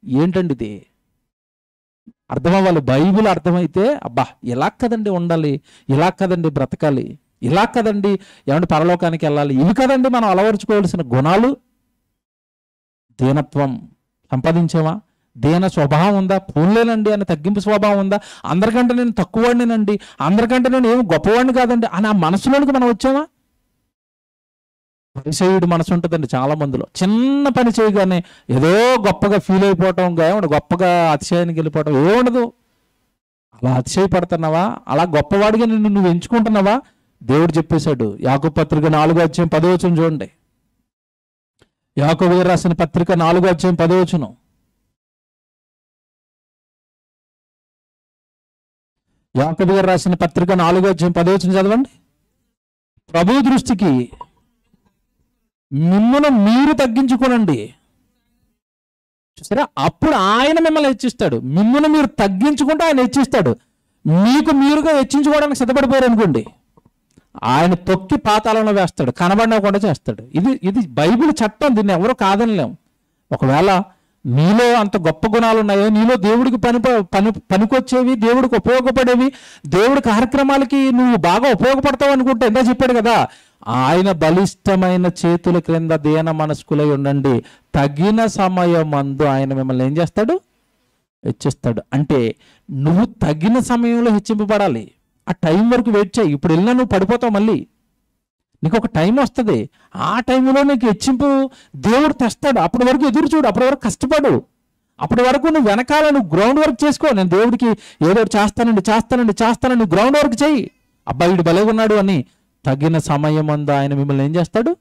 ఏంటండి ఇది? అర్థమవ్వాలి. బైబిల్ అర్థమైతే అబ్బా ఇలా కదండి ఉండాలి, ఇలా కదండి బ్రతకాలి, ఇలా కదండి ఏమంటే పరలోకానికి వెళ్ళాలి, ఇవి కదండి మనం అలవరుచుకోవాల్సిన గుణాలు. దీనత్వం సంపాదించామా? దీన స్వభావం ఉందా? పోన్లేనండి అని తగ్గింపు స్వభావం ఉందా? అందరికంటే నేను తక్కువవాడినేనండి, అందరికంటే నేను ఏమి గొప్పవాడిని కాదండి అని ఆ మనసులోనికి మనం వచ్చామా? పరిచయుడు మనసు ఉంటుందండి చాలా మందిలో. చిన్న పని చేయగానే ఏదో గొప్పగా ఫీల్ అయిపోవటం, గొప్పగా అతిశయానికి వెళ్ళిపోవటం ఏముండదు. అలా అతిశయపడుతున్నావా? అలా గొప్పవాడిగా నువ్వు ఎంచుకుంటున్నావా? దేవుడు చెప్పేశాడు. యాకోబు పత్రిక 4వ అధ్యాయం 10వ వచనం చూడండి. యాకోబు గారు రాసిన పత్రిక 4వ అధ్యాయం 10వ వచనం. యాకోబు గారు రాసిన పత్రిక 4వ అధ్యాయం 10వ వచనం చదవండి. ప్రభు దృష్టికి మిమ్మల్ని మీరు తగ్గించుకోనండి. చూసారా? అప్పుడు ఆయన మిమ్మల్ని హెచ్చిస్తాడు. మిమ్మల్ని మీరు తగ్గించుకుంటే ఆయన హెచ్చిస్తాడు. మీకు మీరుగా హెచ్చించుకోవడానికి సిద్ధపడిపోయారు అనుకోండి, ఆయన తొక్కి పాతాళంలో వేస్తాడు, కనబడకుండా చేస్తాడు. ఇది బైబిల్ చట్టం, దీన్ని ఎవరో కాదనిలేం. ఒకవేళ నీలో అంత గొప్ప గుణాలు ఉన్నాయో, నీలో దేవుడికి పనికొచ్చేవి, దేవుడికి ఉపయోగపడేవి, దేవుడి కార్యక్రమాలకి నువ్వు బాగా ఉపయోగపడతావు అనుకుంటే ఎంత చెప్పాడు కదా, ఆయన బలిష్టమైన చేతుల క్రింద దీన మనస్కులై ఉండండి, తగిన సమయమందు ఆయన మిమ్మల్ని ఏం చేస్తాడు? హెచ్చిస్తాడు. అంటే నువ్వు తగిన సమయంలో హెచ్చింపబడాలి. ఆ టైం వరకు వెయిట్ చేయి. ఇప్పుడు వెళ్ళినా నువ్వు పడిపోతావు, మళ్ళీ నీకు ఒక టైం వస్తుంది, ఆ టైంలో నీకు హెచ్చింపు దేవుడు తెస్తాడు. అప్పటి వరకు ఎదురు చూడు, అప్పటి వరకు కష్టపడు, అప్పటి వరకు నువ్వు వెనకాల నువ్వు గ్రౌండ్ వర్క్ చేసుకో. నేను దేవుడికి ఏదో ఒకటి చేస్తానండి గ్రౌండ్ వర్క్ చెయ్యి. అబ్బాయి వీడు భలే ఉన్నాడు అని తగిన సమయం అందు ఆయన మిమ్మల్ని ఏం చేస్తాడు?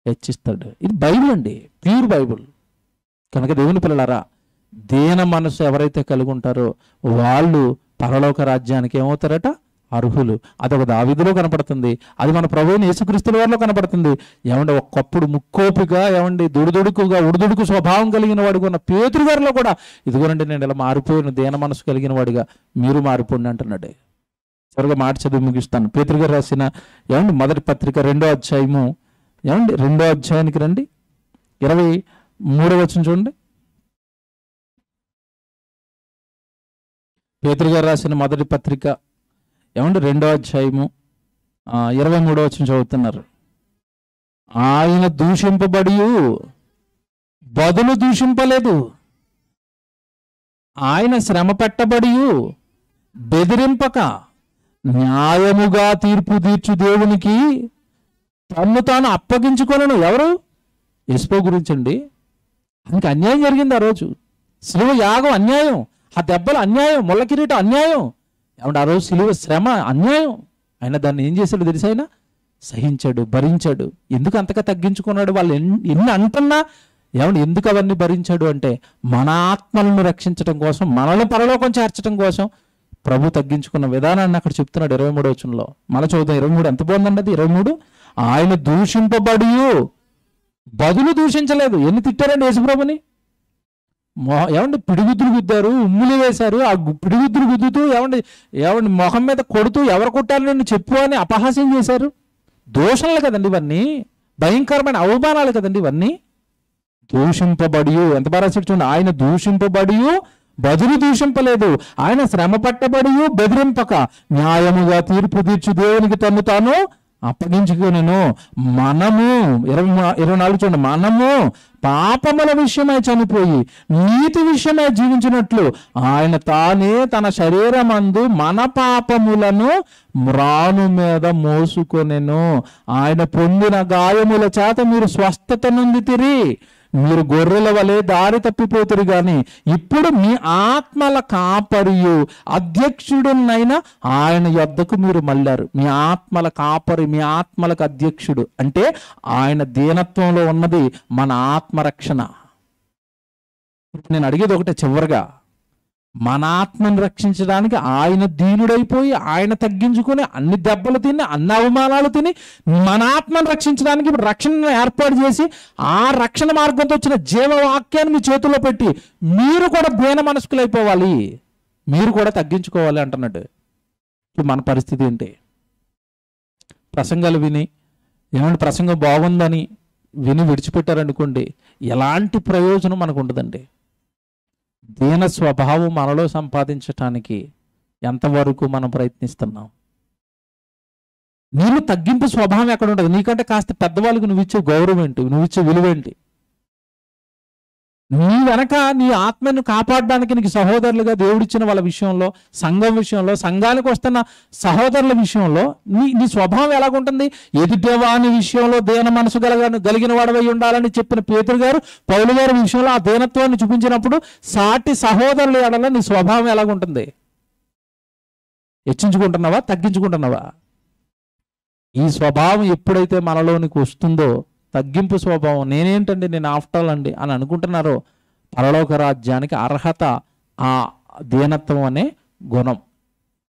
హెచ్చిస్తాడు. ఇది బైబిల్ అండి, ప్యూర్ బైబిల్. కనుక దేవుని పిల్లలారా, దీన మనసు ఎవరైతే కలిగి ఉంటారో వాళ్ళు పరలోక రాజ్యానికి ఏమవుతారట? అర్హులు. అదొక దావీదులో కనపడుతుంది, అది మన ప్రభువుని యేసుక్రీస్తుల వారిలో కనపడుతుంది. ఏమంటే ఒక్కప్పుడు ముక్కోపిగా, ఏమండి ఉడుదుడుకు స్వభావం కలిగిన వాడిగా ఉన్న పేతురు గారిలో కూడా ఇదిగోనండి నేను ఇలా మారిపోయిన దీన మనసు కలిగిన వాడిగా మీరు మారిపోండి అంటున్నాడు. త్వరగా మాట చదివి ముగిస్తాను. పేతురు గారు రాసిన ఏమండి మొదటి పత్రిక 2వ అధ్యాయము, ఏమండి 2వ అధ్యాయానికి రండి, 23వ వచనం చూడండి. పేతురు గారు రాసిన మొదటి పత్రిక ఏమంటే 2వ అధ్యాయము 23వ వచనం చదువుతున్నారు. ఆయన దూషింపబడి బదులు దూషింపలేదు, ఆయన శ్రమ పెట్టబడి బెదిరింపక న్యాయముగా తీర్పు తీర్చు దేవునికి తన్ను తాను అప్పగించుకొనెను. ఎవరు? యేసు గురించండి. ఆయనకి అన్యాయం జరిగింది ఆ రోజు. శిలువ యాగం అన్యాయం, ఆ దెబ్బలు అన్యాయం, ముళ్ళ కిరీటం అన్యాయం. ఏమంటే ఆ రోజు శిలువ శ్రమ అన్యాయం. ఆయన దాన్ని ఏం చేశాడు తెలిసి ఆయన సహించాడు, భరించాడు. ఎందుకు అంతగా తగ్గించుకున్నాడు? వాళ్ళు ఎన్ని అంటున్నా ఏమంటే ఎందుకు అవన్నీ భరించాడు అంటే మన ఆత్మలను రక్షించడం కోసం, మనల్ని పరలోకం చేర్చడం కోసం ప్రభు తగ్గించుకున్న విధానాన్ని అక్కడ చెప్తున్నాడు 23వ వచనంలో. మన చూద్దాం 23. ఎంత బాగుందండి అది 23. ఆయన దూషింపబడి బదులు దూషించలేదు. ఎన్ని తిట్టారండి యేసుప్రభుని? ఏమండి పిడిగుద్దులు గుద్దారు, ఉమ్ములు వేశారు. ఆ పిడిగుద్దులు గుద్దుతూ ఏమండి మొహం మీద కొడుతూ ఎవరు కొట్టాలి నిన్ను చెప్పు అని అపహాస్యం చేశారు. దూషణలు కదండి ఇవన్నీ, భయంకరమైన అవమానాలు కదండి ఇవన్నీ. దూషింపబడి ఎంత బాగా చూడండి, ఆయన దూషింపబడి బదులు దూషింపలేదు, ఆయన శ్రమ పట్టబడి బెదిరింపక న్యాయముగా తీర్పు తీర్చు దేవునికి తను తాను అప్పగించుకొనెను. మనము 24 చూడండి, మనము పాపముల విషయమై చనిపోయి నీతి విషయమై జీవించినట్లు ఆయన తానే తన శరీరమందు మన పాపములను మ్రాను మీద మోసుకొనెను. ఆయన పొందిన గాయముల చేత మీరు స్వస్థత నొందితిరి. మీరు గొర్రెల వలె దారి తప్పిపోతురు గాని ఇప్పుడు మీ ఆత్మల కాపరియు అధ్యక్షుడునైనా ఆయన యొద్దకు మీరు మళ్ళారు. మీ ఆత్మల కాపరి, మీ ఆత్మలకు అధ్యక్షుడు అంటే ఆయన దీనత్వంలో ఉన్నది మన ఆత్మరక్షణ. నేను అడిగేది ఒకటే చివరిగా, మన ఆత్మను రక్షించడానికి ఆయన దీనుడైపోయి ఆయన తగ్గించుకొని అన్ని దెబ్బలు తిని అన్ని అవమానాలు తిని మన ఆత్మను రక్షించడానికి ఇప్పుడు రక్షణ ఏర్పాటు చేసి ఆ రక్షణ మార్గంతో వచ్చిన జీవవాక్యాన్ని మీ చేతుల్లో పెట్టి మీరు కూడా దీన మనస్కులైపోవాలి, మీరు కూడా తగ్గించుకోవాలి అంటున్నాడు. ఇప్పుడు మన పరిస్థితి ఏంటి? ప్రసంగాలు విని ఏమంటే ప్రసంగం బాగుందని విని విడిచిపెట్టారనుకోండి, ఎలాంటి ప్రయోజనం మనకు ఉండదండి. దీన స్వభావం మనలో సంపాదించటానికి ఎంతవరకు మనం ప్రయత్నిస్తున్నాం? నీలో తగ్గింపు స్వభావం ఎక్కడ ఉంటుంది? నీకంటే కాస్త పెద్దవాళ్ళకి నువ్వు ఇచ్చే గౌరవం ఏంటి, నువ్వు ఇచ్చే విలువ ఏంటి? నీ వెనక నీ ఆత్మను కాపాడడానికి నీకు సహోదరులుగా దేవుడిచ్చిన వాళ్ళ విషయంలో, సంఘం విషయంలో, సంఘానికి వస్తున్న సహోదరుల విషయంలో నీ స్వభావం ఎలాగుంటుంది? ఎదుటివాని విషయంలో దీన మనసు కలిగిన వాడవై ఉండాలని చెప్పిన పేతురు గారు పౌలు గారి విషయంలో ఆ దీనత్వాన్ని చూపించినప్పుడు సాటి సహోదరుల ఎడల నీ స్వభావం ఎలాగుంటుంది? హెచ్చించుకుంటున్నావా, తగ్గించుకుంటున్నావా? ఈ స్వభావం ఎప్పుడైతే మనలోనికి వస్తుందో, తగ్గింపు స్వభావం, నేనేంటండి నేను ఆఫ్టర్ ఆల్ అండి అని అనుకుంటున్నారో, పరలోక రాజ్యానికి అర్హత ఆ దీనత్వం అనే గుణం.